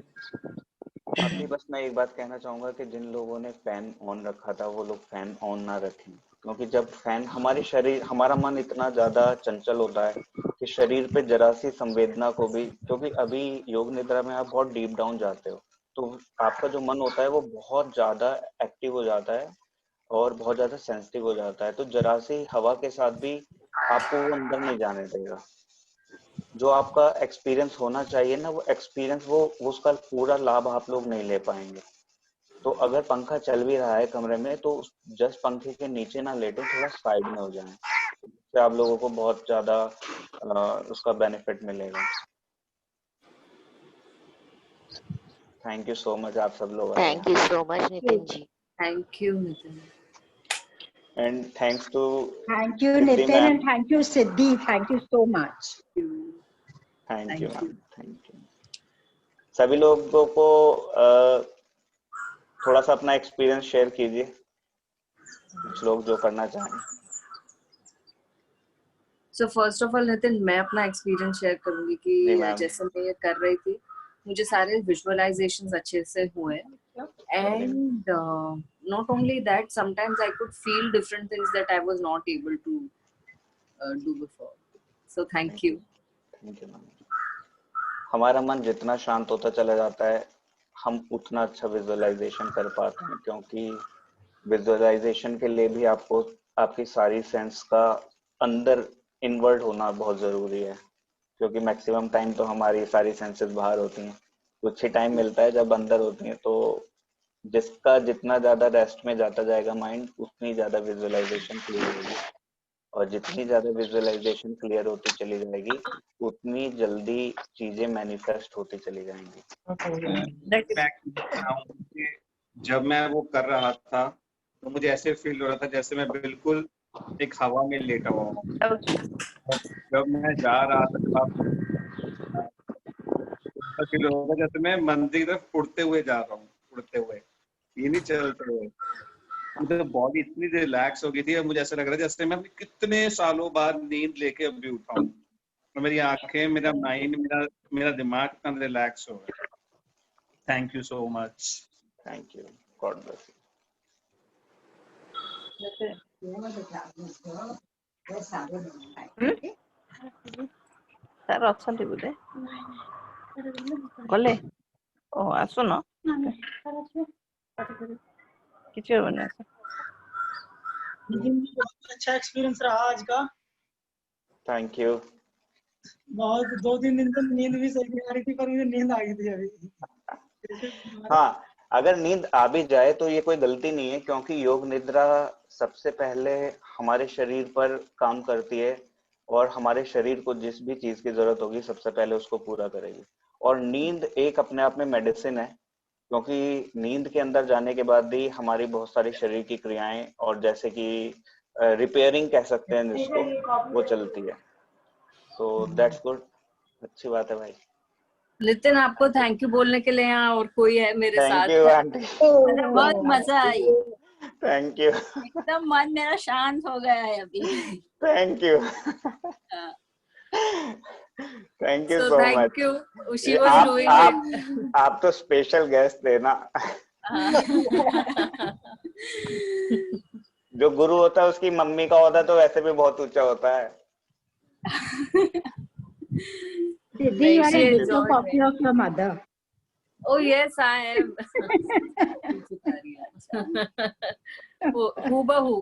अभी बस मैं एक बात कहना चाहूंगा कि जिन लोगों ने फैन ऑन रखा था वो लोग फैन ऑन ना रखें, क्योंकि जब फैन हमारा मन इतना ज्यादा चंचल होता है कि शरीर पे जरा सी संवेदना को भी, क्योंकि अभी योग निद्रा में आप बहुत डीप डाउन जाते हो तो आपका जो मन होता है वो बहुत ज्यादा एक्टिव हो जाता है और बहुत ज्यादा सेंसिटिव हो जाता है, तो जरा सी हवा के साथ भी आपको वो अंदर नहीं जाने देगा। जो आपका एक्सपीरियंस होना चाहिए ना, वो एक्सपीरियंस वो उसका पूरा लाभ आप लोग नहीं ले पाएंगे। तो अगर पंखा चल भी रहा है कमरे में तो जस्ट पंखे के नीचे ना लेटे, थोड़ा साइड में हो जाएं, तो आप लोगों को बहुत ज्यादा उसका बेनिफिट मिलेगा। थैंक यू सो मच, आप सब लोग। Thank you so much, Nitin ji. Thank you Nitin and thanks to Thank you, Nitin, and thank you, Siddhi. Thank you so much. Thank you ma'am. Thank you सभी लोगों को थोड़ा सा अपना experience share कीजिए, कुछ लोग जो करना चाहें। So first of all Nitin, मैं अपना एक्सपीरियंस शेयर करूंगी कि जैसे मैं ये कर रही थी मुझे सारे विजुअलाइजेशंस अच्छे से हुए and not only that, sometimes I could feel different things that I was not able to do before. So thank you. Thank you ma'am. हमारा मन जितना शांत होता चला जाता है हम उतना अच्छा विजुअलाइजेशन कर पाते हैं, क्योंकि विजुअलाइजेशन के लिए भी आपको आपकी सारी सेंस का अंदर इन्वर्ट होना बहुत जरूरी है, क्योंकि मैक्सिमम टाइम तो हमारी सारी सेंसेस बाहर होती हैं, कुछ ही टाइम मिलता है जब अंदर होती हैं। तो जिसका जितना ज्यादा रेस्ट में जाता जाएगा माइंड, उतनी ज्यादा विजुअलाइजेशन क्लियर होगी, और जितनी ज्यादा विजुअलाइजेशन क्लियर होती चली जाएगी उतनी जल्दी चीजें मैनिफेस्ट होती चली जाएंगी। जब मैं वो कर रहा था तो मुझे ऐसे फील हो रहा था जैसे मैं बिल्कुल एक हवा में लेटा हुआ हूँ। जब मैं जा रहा था, जब आप फील होगा जैसे मैं मंदिर की तरफ उड़ते हुए जा रहा हूँ, उड़ते हुए, ये नहीं चलते हुए। मुझे बॉडी इतनी रिलैक्स हो गई थी, और मुझे ऐसा लग रहा है जैसे मैं कितने सालों बाद नींद लेके अभी उठा हूँ, और मेरी आंखें, मेरा माइंड, मेरा दिमाग इतना रिलैक्स हो गया। Thank you so much. Thank you, God bless ତାର ଅଛନ୍ତି ବୋଧେ ଗଲେ ଓ ଆସୁନ କିଛି ହବନି ଆସ। बहुत अच्छा एक्सपीरियंस रहा आज का। Thank you. बहुत 2-3 दिन तो नींद भी सही नहीं आ रही थी, पर मुझे नींद आ गई थी अभी। हाँ, अगर नींद आ भी जाए तो ये कोई गलती नहीं है, क्योंकि योग निद्रा सबसे पहले हमारे शरीर पर काम करती है, और हमारे शरीर को जिस भी चीज की जरूरत होगी सबसे पहले उसको पूरा करेगी। और नींद एक अपने आप में मेडिसिन है, क्योंकि नींद के अंदर जाने के बाद भी हमारी बहुत सारी शरीर की क्रियाएं, और जैसे कि रिपेयरिंग कह सकते हैं जिसको, वो चलती है। तो दैट्स गुड, अच्छी बात है भाई। नितिन, आपको थैंक यू बोलने के लिए यहाँ और कोई है मेरे साथ? थैंक यू आंटी, बहुत मजा आई, थैंक यू, एकदम मन मेरा शांत हो गया है अभी। Thank you, thank you so much. Thank you, she was doing it. आप तो स्पेशल गेस्ट थे ना। जो गुरु होता है उसकी मम्मी का होता तो वैसे भी बहुत ऊंचा होता है। Siddhi, you are a ditto copy of your mother. Oh yes, I am. हूबहू।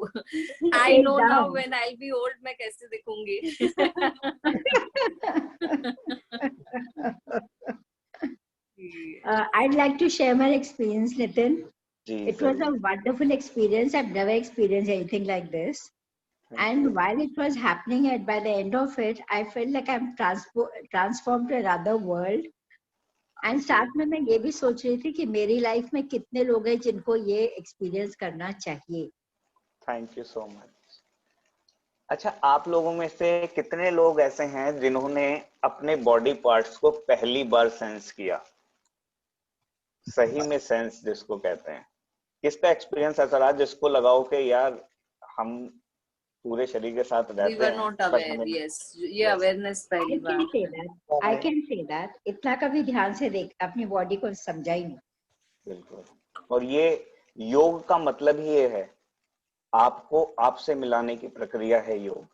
I know now when I'll be old मैं कैसे दिखूंगी। I'd like to share my experience, Nitin. Ji, It was a wonderful experience. I've never experienced anything like this. And while it was happening, and by the end of it, I felt like I'm transformed to another world. And साथ में मैं ये भी सोच रही थी कि मेरी लाइफ में कितने लोग हैं जिनको ये एक्सपीरियंस करना चाहिए। Thank you so much. अच्छा, आप लोगों में से कितने लोग ऐसे हैं जिन्होंने अपने बॉडी पार्ट्स को पहली बार सेंस किया? सही में सेंस जिसको कहते हैं, किसका एक्सपीरियंस ऐसा रहा जिसको लगाओ कि यार हम पूरे शरीर के साथ रहते हैं? We were not aware, yes. ये अवेयरनेस पहली बार। I can say that. इतना कभी ध्यान से देख अपनी बॉडी को समझा ही नहीं। बिल्कुल, और ये योग का मतलब ही ये है, आपको आपसे मिलाने की प्रक्रिया है योग।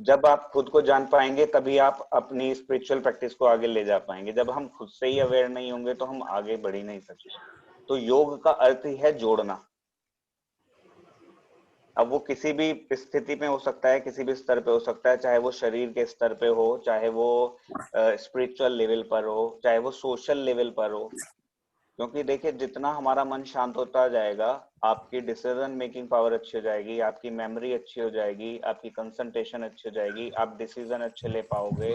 जब आप खुद को जान पाएंगे तभी आप अपनी स्पिरिचुअल प्रैक्टिस को आगे ले जा पाएंगे। जब हम खुद से ही अवेयर नहीं होंगे तो हम आगे बढ़ ही नहीं सकते। तो योग का अर्थ ही है जोड़ना। अब वो किसी भी स्थिति में हो सकता है, किसी भी स्तर पे हो सकता है, चाहे वो शरीर के स्तर पे हो, चाहे वो स्पिरिचुअल लेवल पर हो, चाहे वो सोशल लेवल पर हो। क्योंकि देखिए, जितना हमारा मन शांत होता जाएगा, आपकी डिसीजन मेकिंग पावर अच्छी हो जाएगी, आपकी मेमोरी अच्छी हो जाएगी, आपकी कंसंट्रेशन अच्छी हो जाएगी, आप डिसीजन अच्छे ले पाओगे,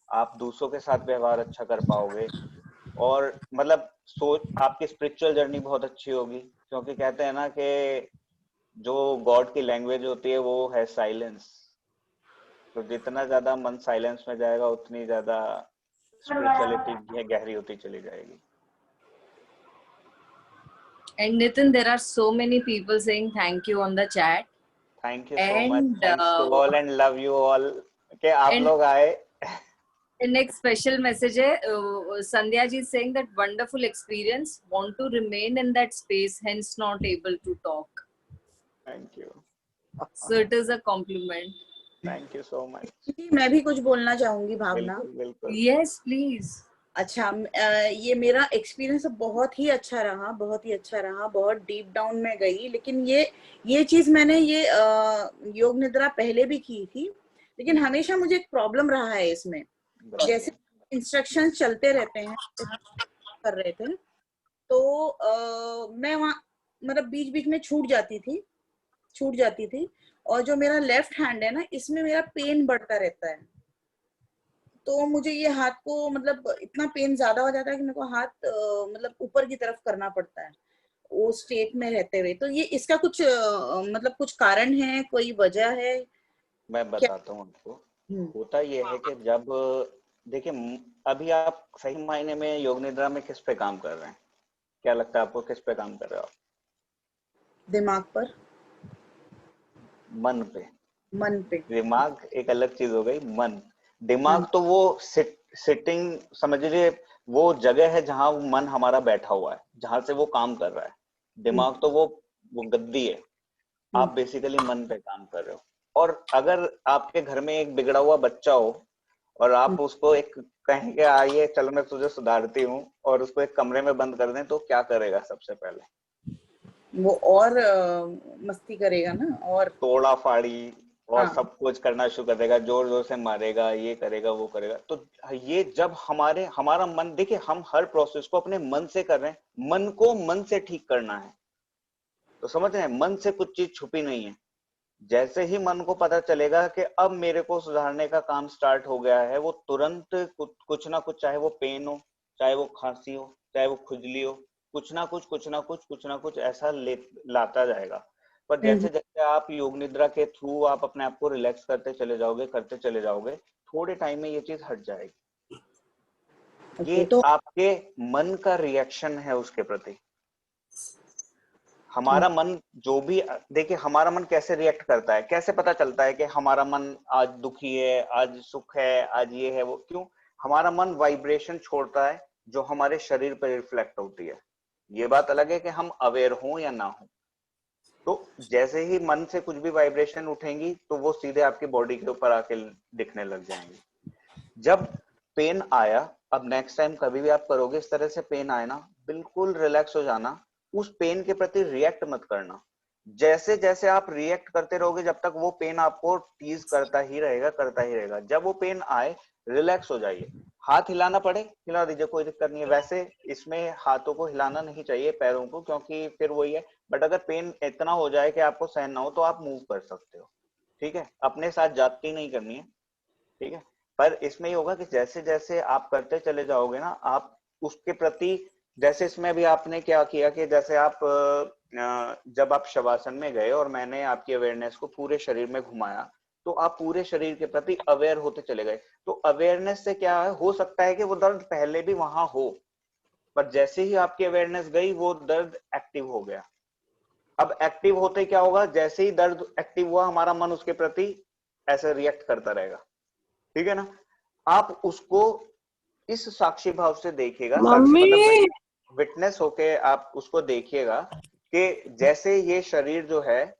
आप दूसरों के साथ व्यवहार अच्छा कर पाओगे, और मतलब सोच आपकी स्पिरिचुअल जर्नी बहुत अच्छी होगी। क्योंकि कहते हैं ना कि जो गॉड की लैंग्वेज होती है वो है साइलेंस। तो जितना ज्यादा मन साइलेंस में जाएगा उतनी ज्यादा स्पिरिचुअलिटी गहरी होती चली जाएगी। And Nitin, there are so many people saying thank you on the chat. Thank you so much. Thanks to all and love you all कि आप लोग आए। Next special message है, Sandhya ji is saying that wonderful experience, want to remain in that space, hence not able to talk. Thank you. So it is a compliment. Thank you so much. मैं भी कुछ बोलना चाहूंगी भावना। बिल्कुल, बिल्कुल। Yes, please. अच्छा, ये मेरा एक्सपीरियंस बहुत ही अच्छा रहा, बहुत ही अच्छा रहा, बहुत डीप डाउन में गई। लेकिन ये चीज मैंने ये योग निद्रा पहले भी की थी, लेकिन हमेशा मुझे एक प्रॉब्लम रहा है इसमें। जैसे इंस्ट्रक्शंस चलते रहते हैं, कर रहे थे, तो मैं वहाँ मतलब बीच बीच में छूट जाती थी। और जो मेरा लेफ्ट हैंड है ना, इसमें मेरा पेन बढ़ता रहता है। तो मुझे ये हाथ को मतलब इतना पेन ज्यादा हो जाता है कि मेरे को हाथ मतलब ऊपर की तरफ करना पड़ता है वो स्टेट में रहते हुए। तो ये इसका कुछ मतलब कुछ कारण है, कोई वजह है मैं क्या? बताता हूँ आपको। होता ये है कि जब देखिए अभी आप सही मायने में योग निद्रा में किस पे काम कर रहे हैं? क्या लगता है आपको, किस पे काम कर रहे हो आप? दिमाग पर, मन पे। मन पे। दिमाग एक अलग चीज हो गई, मन। दिमाग तो वो सिटिंग समझ लीजिए, वो जगह है जहां वो मन हमारा बैठा हुआ है, जहां से वो काम कर रहा है। दिमाग तो वो गद्दी है। आप बेसिकली मन पे काम कर रहे हो। और अगर आपके घर में एक बिगड़ा हुआ बच्चा हो और आप उसको एक कहें कि आइए चलो मैं तुझे सुधारती हूँ, और उसको एक कमरे में बंद कर दें, तो क्या करेगा सबसे पहले? वो और मस्ती करेगा ना, और तोड़ा फाड़ी और हाँ। सब कुछ करना शुरू कर देगा, जोर जोर से मारेगा, ये करेगा वो करेगा। तो ये जब हमारा मन, देखिए हम हर प्रोसेस को अपने मन से कर रहे हैं। मन को मन से ठीक करना है, तो समझ रहे हैं, मन से कुछ चीज छुपी नहीं है। जैसे ही मन को पता चलेगा कि अब मेरे को सुधारने का काम स्टार्ट हो गया है, वो तुरंत कुछ ना कुछ, चाहे वो पेन हो, चाहे वो खांसी हो, चाहे वो खुजली हो, कुछ ना कुछ ऐसा लाता जाएगा। पर जैसे जैसे आप योग निद्रा के थ्रू आप अपने आप को रिलैक्स करते चले जाओगे, थोड़े टाइम में ये चीज हट जाएगी। ये तो आपके मन का रिएक्शन है उसके प्रति। हमारा मन जो भी, देखिए हमारा मन कैसे रिएक्ट करता है, कैसे पता चलता है कि हमारा मन आज दुखी है, आज सुख है, आज ये है वो? क्यों? हमारा मन वाइब्रेशन छोड़ता है जो हमारे शरीर पर रिफ्लेक्ट होती है। ये बात अलग है कि हम अवेयर हों या ना हो। तो जैसे ही मन से कुछ भी वाइब्रेशन उठेंगी तो वो सीधे आपकी बॉडी के ऊपर आके दिखने लग जाएंगे। जब पेन आया, अब नेक्स्ट टाइम कभी भी आप करोगे इस तरह से पेन आए ना, बिल्कुल रिलैक्स हो जाना। उस पेन के प्रति रिएक्ट मत करना। जैसे जैसे आप रिएक्ट करते रहोगे, जब तक वो पेन आपको टीज करता ही रहेगा। जब वो पेन आए, रिलैक्स हो जाइए। हाथ हिलाना पड़े हिला दीजिए, कोई दिक्कत नहीं है। वैसे इसमें हाथों को हिलाना नहीं चाहिए, पैरों को, क्योंकि फिर वही है। बट अगर पेन इतना हो जाए कि आपको सहन ना हो, तो आप मूव कर सकते हो, ठीक है? अपने साथ जाती नहीं करनी है, ठीक है? पर इसमें ये होगा कि जैसे जैसे आप करते चले जाओगे ना, आप उसके प्रति, जैसे इसमें भी आपने क्या किया कि जैसे आप जब आप शवासन में गए और मैंने आपकी अवेयरनेस को पूरे शरीर में घुमाया, तो आप पूरे शरीर के प्रति अवेयर होते चले गए। तो अवेयरनेस से क्या है, हो सकता है कि वो दर्द पहले भी वहां हो, पर जैसे ही आपकी अवेयरनेस गई, वो दर्द एक्टिव हो गया। अब एक्टिव होते क्या होगा, जैसे ही दर्द एक्टिव हुआ, हमारा मन उसके प्रति ऐसे रिएक्ट करता रहेगा, ठीक है ना? आप उसको इस साक्षी भाव से देखिएगा, साक्षी मतलब विटनेस होके आप उसको देखिएगा कि जैसे ये शरीर जो है,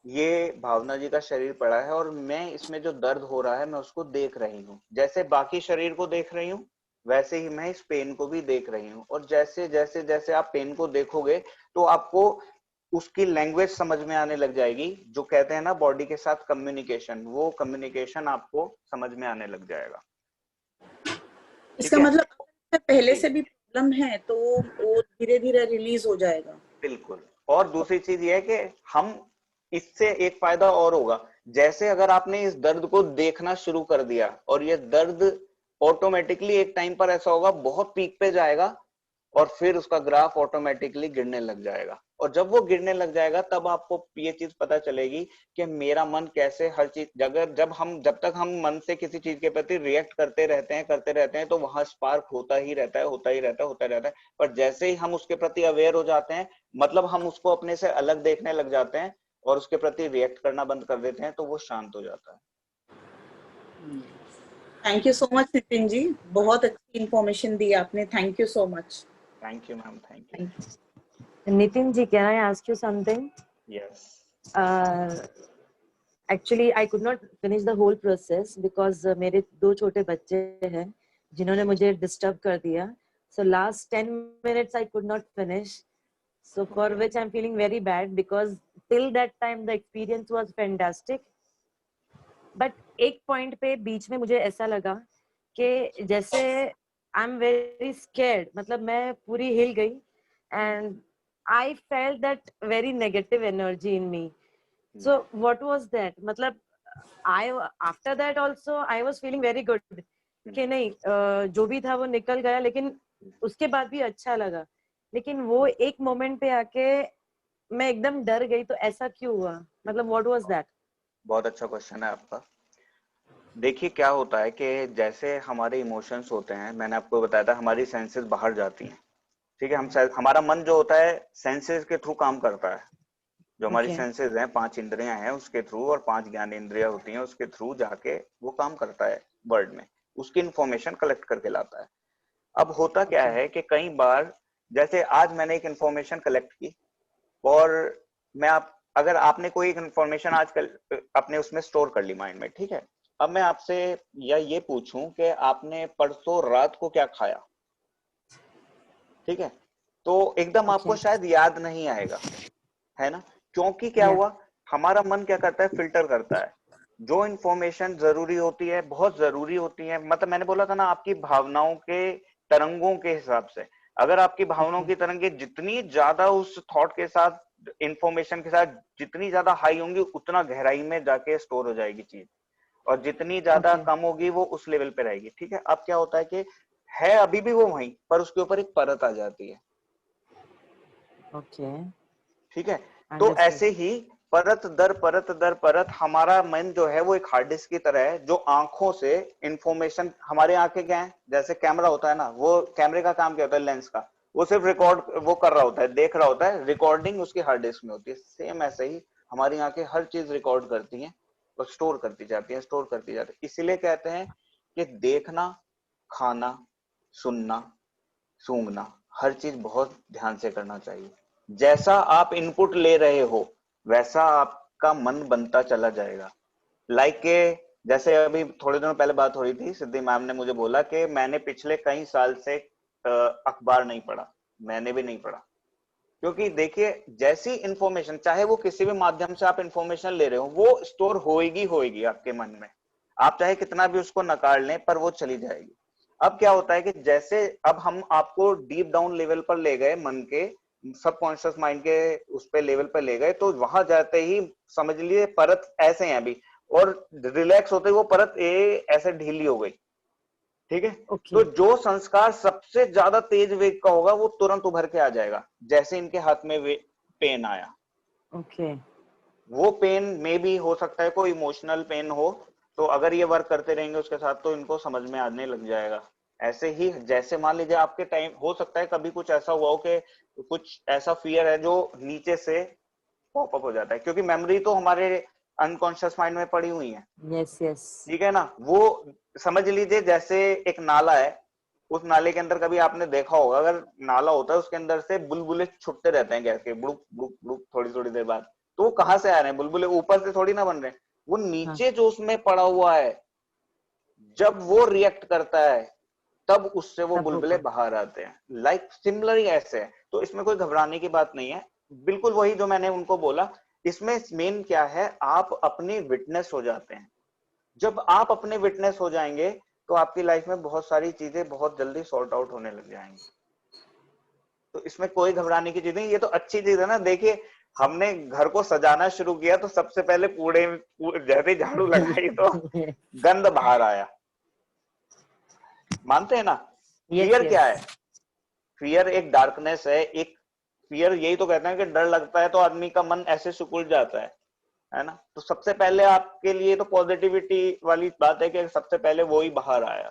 ये भावना जी का शरीर पड़ा है, और मैं इसमें जो दर्द हो रहा है मैं उसको देख रही हूँ। जैसे बाकी शरीर को देख रही हूँ, वैसे ही मैं इस पेन को भी देख रही हूँ। और जैसे जैसे जैसे आप पेन को देखोगे, तो आपको उसकी लैंग्वेज समझ में आने लग जाएगी। जो कहते हैं ना बॉडी के साथ कम्युनिकेशन, वो कम्युनिकेशन आपको समझ में आने लग जाएगा। इसका मतलब पहले से भी प्रॉब्लम है तो वो धीरे धीरे रिलीज हो जाएगा। बिल्कुल। और दूसरी चीज ये है कि हम इससे एक फायदा और होगा, जैसे अगर आपने इस दर्द को देखना शुरू कर दिया, और ये दर्द ऑटोमेटिकली एक टाइम पर ऐसा होगा, बहुत पीक पे जाएगा, और फिर उसका ग्राफ ऑटोमेटिकली गिरने लग जाएगा। और जब वो गिरने लग जाएगा, तब आपको ये चीज पता चलेगी कि मेरा मन कैसे हर चीज, जब तक हम मन से किसी चीज के प्रति रिएक्ट करते रहते हैं, तो वहां स्पार्क होता ही रहता है। पर जैसे ही हम उसके प्रति अवेयर हो जाते हैं, मतलब हम उसको अपने से अलग देखने लग जाते हैं और उसके प्रति रिएक्ट करना बंद कर देते हैं, तो वो शांत हो जाता है। Thank you so much Nitin ji, बहुत अच्छी इंफॉर्मेशन दी आपने। Thank you so much. Thank you ma'am, thank you. Nitin ji, can I ask you something? Yes. Actually, I could not finish the whole process because मेरे 2 छोटे बच्चे हैं, जिन्होंने मुझे डिस्टर्ब कर दिया. So last 10 minutes I could not finish. So for which I'm feeling very bad because till that time the experience was fantastic. But एक point पे बीच में मुझे ऐसा लगा कि जैसे I'm very scared. मतलब मैं पूरी हिल गई and I felt that very negative energy in me. So what was that? मतलब after that also I was feeling very good कि नहीं जो भी था वो निकल गया, लेकिन उसके बाद भी अच्छा लगा. लेकिन वो एक मोमेंट पे आके मैं एकदम डर गई. तो ऐसा क्यों हुआ? मतलब what was that? बहुत अच्छा क्वेश्चन है आपका. देखिए क्या होता है कि जैसे हमारे इमोशंस होते हैं, मैंने आपको बताया था हमारी सेंसेस बाहर जाती हैं. ठीक है, हमारा मन जो होता है सेंसेस के थ्रू काम करता है. जो हमारी सेंसेस हैं, 5 इंद्रियां हैं उसके थ्रू, और 5 ज्ञान इंद्रियां होती हैं उसके थ्रू जाके वो काम करता है वर्ल्ड में, उसकी इंफॉर्मेशन कलेक्ट करके लाता है. अब होता क्या है कि कई बार जैसे आज मैंने एक इंफॉर्मेशन कलेक्ट की और अगर आपने कोई एक इंफॉर्मेशन आज अपने उसमें स्टोर कर ली माइंड में, ठीक है, अब मैं आपसे या ये पूछूं कि आपने परसों रात को क्या खाया, ठीक है, तो एकदम आपको शायद याद नहीं आएगा, है ना, क्योंकि क्या हुआ, हमारा मन क्या करता है, फिल्टर करता है. जो इंफॉर्मेशन जरूरी होती है, बहुत जरूरी होती है, मतलब मैंने बोला था ना, आपकी भावनाओं के तरंगों के हिसाब से, अगर आपकी भावनाओं की तरंगे जितनी ज्यादा उस थॉट के साथ, इंफॉर्मेशन के साथ जितनी ज्यादा हाई होंगी, उतना गहराई में जाके स्टोर हो जाएगी चीज, और जितनी ज्यादा कम होगी वो उस लेवल पे रहेगी. ठीक है, अब क्या होता है कि है अभी भी वो वहीं पर, उसके ऊपर एक परत आ जाती है. ठीक है, तो ऐसे ही परत दर परत हमारा मन जो है वो एक हार्ड डिस्क की तरह है, जो आंखों से इंफॉर्मेशन, हमारे आंखें क्या है, जैसे कैमरा होता है ना, वो कैमरे का काम क्या होता है, लेंस का, वो सिर्फ रिकॉर्ड वो कर रहा होता है, देख रहा होता है, रिकॉर्डिंग उसकी हार्ड डिस्क में होती है. सेम ऐसे ही हमारी आंखें हर चीज रिकॉर्ड करती हैं और स्टोर करती जाती है, स्टोर करती जाती है. इसीलिए कहते हैं कि देखना, खाना, सुनना, सूंघना, हर चीज बहुत ध्यान से करना चाहिए. जैसा आप इनपुट ले रहे हो वैसा आपका मन बनता चला जाएगा. लाइक के जैसे अभी थोड़े दिनों पहले बात हो रही थी, सिद्धि मैम ने मुझे बोला कि मैंने पिछले कई साल से अखबार नहीं पढ़ा, मैंने भी नहीं पढ़ा, क्योंकि देखिए जैसी इंफॉर्मेशन, चाहे वो किसी भी माध्यम से आप इंफॉर्मेशन ले रहे हो, वो स्टोर होएगी आपके मन में, आप चाहे कितना भी उसको नकार लें पर वो चली जाएगी. अब क्या होता है कि जैसे अब हम आपको डीप डाउन लेवल पर ले गए, मन के सबकॉन्शियस माइंड के उस पे लेवल पर ले गए, तो वहां जाते ही समझ लिए परत ऐसे हैं अभी, और रिलैक्स होते ही वो परत ऐसे ढीली हो गई. ठीक है, तो जो संस्कार सबसे ज्यादा तेज वेग का होगा वो तुरंत उभर के आ जाएगा, जैसे इनके हाथ में पेन आया. वो पेन में भी हो सकता है कोई इमोशनल पेन हो, तो अगर ये वर्क करते रहेंगे उसके साथ तो इनको समझ में आने लग जाएगा. ऐसे ही जैसे मान लीजिए आपके टाइम हो सकता है कभी कुछ ऐसा हुआ हो कि कुछ ऐसा फियर है जो नीचे से पॉपअप हो जाता है, क्योंकि मेमोरी तो हमारे अनकॉन्शियस माइंड में पड़ी हुई है. ठीक है ना, वो समझ लीजिए जैसे एक नाला है, उस नाले के अंदर कभी आपने देखा होगा, अगर नाला होता है उसके अंदर से बुलबुले छुटते रहते हैं गैस के, बुड़ुक बुड़ुक बुड़ुक थोड़ी देर बाद, तो वो कहाँ से आ रहे हैं बुलबुले, ऊपर से थोड़ी ना बन रहे हैं, वो नीचे जो उसमें पड़ा हुआ है, जब वो रिएक्ट करता है तब उससे वो बुलबुले बाहर आते हैं. लाइक सिमिलर ही ऐसे है, तो इसमें कोई घबराने की बात नहीं है. बिल्कुल वही जो मैंने उनको बोला, इसमें मेन क्या है, आप अपने विटनेस हो जाते हैं. जब आप अपने विटनेस हो जाएंगे तो आपकी लाइफ में बहुत सारी चीजें बहुत जल्दी सॉर्ट आउट होने लग जाएंगी. तो इसमें कोई घबराने की चीज नहीं, ये तो अच्छी चीज है ना. देखिए हमने घर को सजाना शुरू किया तो सबसे पहले कूड़े जैसे झाड़ू लगाई तो गंद बाहर आया, मानते हैं ना. फियर क्या है, फियर एक डार्कनेस है, एक फियर यही तो कहते हैं कि डर लगता है तो आदमी का मन ऐसे सिकुड़ जाता है ना. तो सबसे पहले आपके लिए तो पॉजिटिविटी वाली बात है कि सबसे पहले वो ही बाहर आया,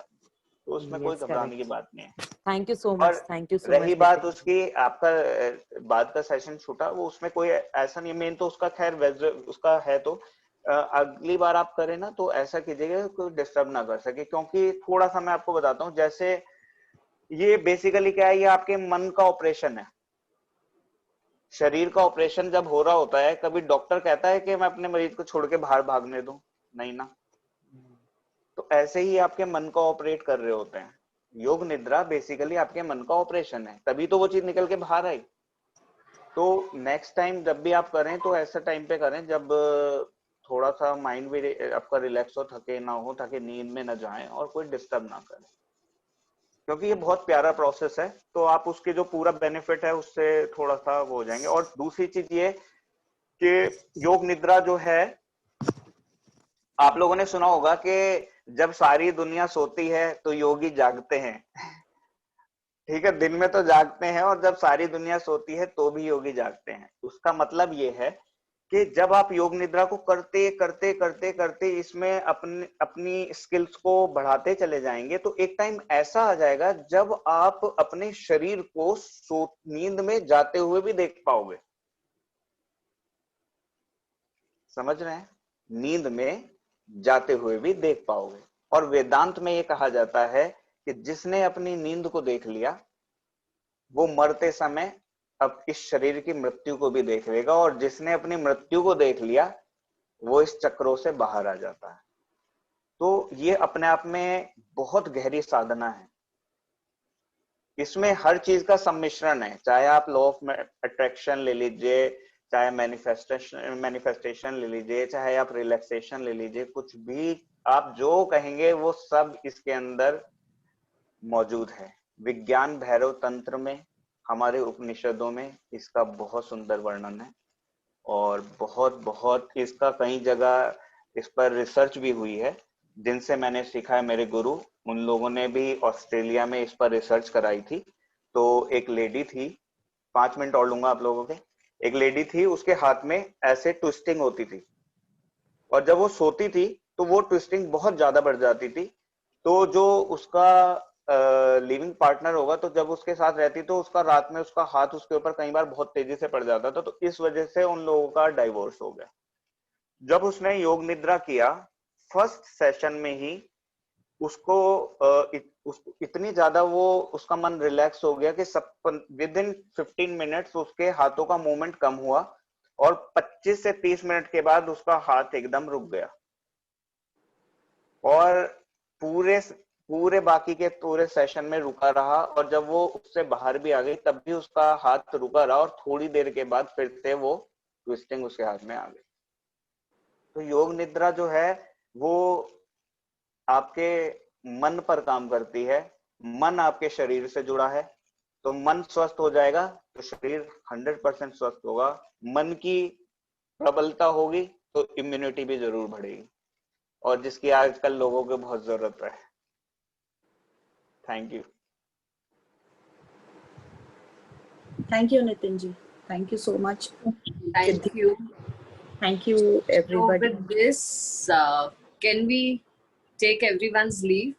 तो उसमें कोई घबराने की बात नहीं है. Thank you so much, thank you so much. रही बात उसकी, आपका बाद का सेशन छूटा, वो उसमें कोई ऐसा नहीं, मेन तो उसका खैर उसका है, तो अगली बार आप करें ना तो ऐसा कीजिएगा कोई डिस्टर्ब ना कर सके, क्योंकि थोड़ा सा मैं आपको बताता हूँ, जैसे ये बेसिकली क्या है, ये आपके मन का ऑपरेशन है. शरीर का ऑपरेशन जब हो रहा होता है, कभी डॉक्टर कहता है कि मैं अपने मरीज को छोड़ के बाहर भागने दूं, नहीं ना. तो ऐसे ही आपके मन को ऑपरेट कर रहे होते हैं. योग निद्रा बेसिकली आपके मन का ऑपरेशन है, तभी तो वो चीज निकल के बाहर आई। तो नेक्स्ट टाइम जब भी आप करें तो ऐसा टाइम पे करें जब थोड़ा सा माइंड भी आपका रिलैक्स हो, थके ना हो, ताकि नींद में ना जाएं और कोई डिस्टर्ब ना करे, क्योंकि ये बहुत प्यारा प्रोसेस है। तो आप उसके जो पूरा बेनिफिट है उससे थोड़ा सा वो हो जाएंगे। और दूसरी चीज ये कि योग निद्रा जो है, आप लोगों ने सुना होगा कि जब सारी दुनिया सोती है तो योगी जागते हैं। ठीक है, दिन में तो जागते हैं और जब सारी दुनिया सोती है तो भी योगी जागते हैं। उसका मतलब ये है कि जब आप योग निद्रा को करते करते करते करते इसमें अपनी स्किल्स को बढ़ाते चले जाएंगे, तो एक टाइम ऐसा आ जाएगा जब आप अपने शरीर को नींद में जाते हुए भी देख पाओगे। समझ रहे हैं? नींद में जाते हुए भी देख पाओगे। और वेदांत में ये कहा जाता है कि जिसने अपनी नींद को देख लिया वो मरते समय अब इस शरीर की मृत्यु को भी देख लेगा, और जिसने अपनी मृत्यु को देख लिया वो इस चक्रों से बाहर आ जाता है। तो ये अपने आप में बहुत गहरी साधना है। इसमें हर चीज का सम्मिश्रण है, चाहे आप लॉ ऑफ अट्रैक्शन ले लीजिए, चाहे मैनिफेस्टेशन ले लीजिए, चाहे आप रिलैक्सेशन ले लीजिए, कुछ भी आप जो कहेंगे वो सब इसके अंदर मौजूद है। विज्ञान भैरव तंत्र में, हमारे उपनिषदों में इसका बहुत सुंदर वर्णन है, और बहुत इसका कई जगह इस पर रिसर्च भी हुई है। जिनसे मैंने सीखा है, मेरे गुरु, उन लोगों ने भी ऑस्ट्रेलिया में इस पर रिसर्च कराई थी। तो एक लेडी थी, 5 मिनट और लूंगा आप लोगों के। एक लेडी थी, उसके हाथ में ऐसे ट्विस्टिंग होती थी, और जब वो सोती थी तो वो ट्विस्टिंग बहुत ज्यादा बढ़ जाती थी। तो जो उसका लिविंग पार्टनर होगा, तो जब उसके साथ रहती तो उसका रात में उसका हाथ उसके ऊपर कई बार बहुत तेजी से पड़ जाता था। तो इस वजह से उन लोगों का डाइवोर्स हो गया। जब उसने योग निद्रा किया, फर्स्ट सेशन में ही उसको इतनी ज्यादा उसका मन रिलैक्स हो गया कि सब विद इन 15 मिनट्स उसके हाथों का मूवमेंट कम हुआ, और 25 से 30 मिनट के बाद उसका हाथ एकदम रुक गया। और पूरे बाकी के पूरे सेशन में रुका रहा, और जब वो उससे बाहर भी आ गई तब भी उसका हाथ रुका रहा, और थोड़ी देर के बाद फिर से वो ट्विस्टिंग उसके हाथ में आ गई। तो योग निद्रा जो है वो आपके मन पर काम करती है। मन आपके शरीर से जुड़ा है, तो मन स्वस्थ हो जाएगा तो शरीर 100% स्वस्थ होगा। मन की प्रबलता होगी तो इम्यूनिटी भी जरूर बढ़ेगी, और जिसकी आजकल लोगों को बहुत जरूरत है। Thank you. Thank you, Nitin ji. Thank you so much. Thank you. Thank you, everybody. So with this, can we take everyone's leave?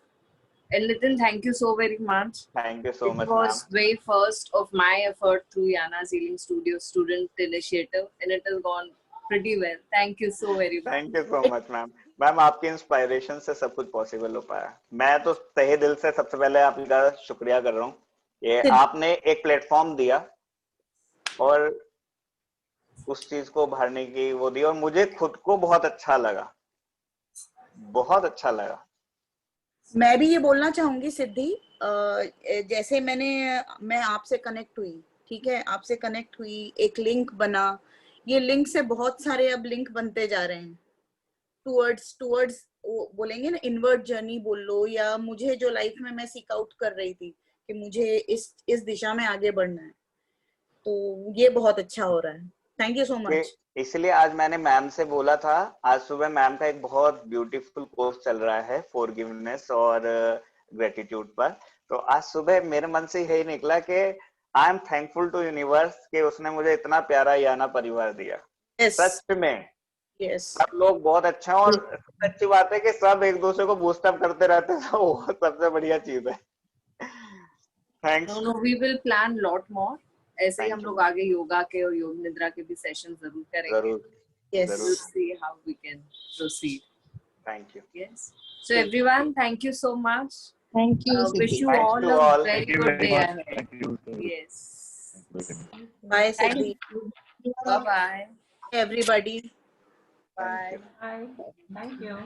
And Nitin, thank you so very much. Thank you so much, It was ma'am. very first of my effort through Yana's Healing Studio Student Initiative, and it has gone pretty well. Thank you so very much. Thank you so much, ma'am. Ma'am, आपकी inspiration से सब कुछ possible हो पाया। मैं तो तहे दिल से सबसे पहले आपका शुक्रिया कर रहा हूँ। ये आपने एक प्लेटफॉर्म दिया और उस चीज को भरने की वो दी, और मुझे खुद को बहुत अच्छा लगा, बहुत अच्छा लगा। मैं भी ये बोलना चाहूंगी सिद्धि, जैसे मैं आपसे कनेक्ट हुई, ठीक है, आपसे कनेक्ट हुई, एक लिंक बना, ये लिंक से बहुत सारे अब लिंक बनते जा रहे हैं टूवर्ड्स बोलेंगे ना, इनवर्ड जर्नी बोल लो, या मुझे जो लाइफ में मैं सीक आउट कर रही थी कि मुझे इस दिशा में आगे बढ़ना है, तो ये बहुत अच्छा हो रहा है। Thank you so much. इसलिए आज मैंने मैम से बोला था, आज सुबह मैम का एक बहुत ब्यूटीफुल कोर्स चल रहा है फॉरगिवनेस और ग्रेटिट्यूड पर, तो आज सुबह मेरे मन से यही निकला कि I am thankful to universe कि उसने मुझे इतना प्यारा याना परिवार दिया। सच में सब लोग बहुत अच्छे हैं, और सबसे अच्छी बात है कि सब एक दूसरे को बूस्टअप करते रहते हैं, तो वो सबसे बढ़िया चीज है। Thanks. No, we will plan lot more. ऐसे ही हम लोग आगे योगा के और योग निद्रा के भी सेशन जरूर करेंगे। जरूर। Yes, we'll see how we can proceed. Thank you. Yes. So everyone, thank you so much. Thank you. Wish you Thanks all to a all. very Thank you good very day much. ahead. Thank you. Yes. Bye, Thank Siddhi. you. Bye bye. Everybody. Bye. Bye. Thank you.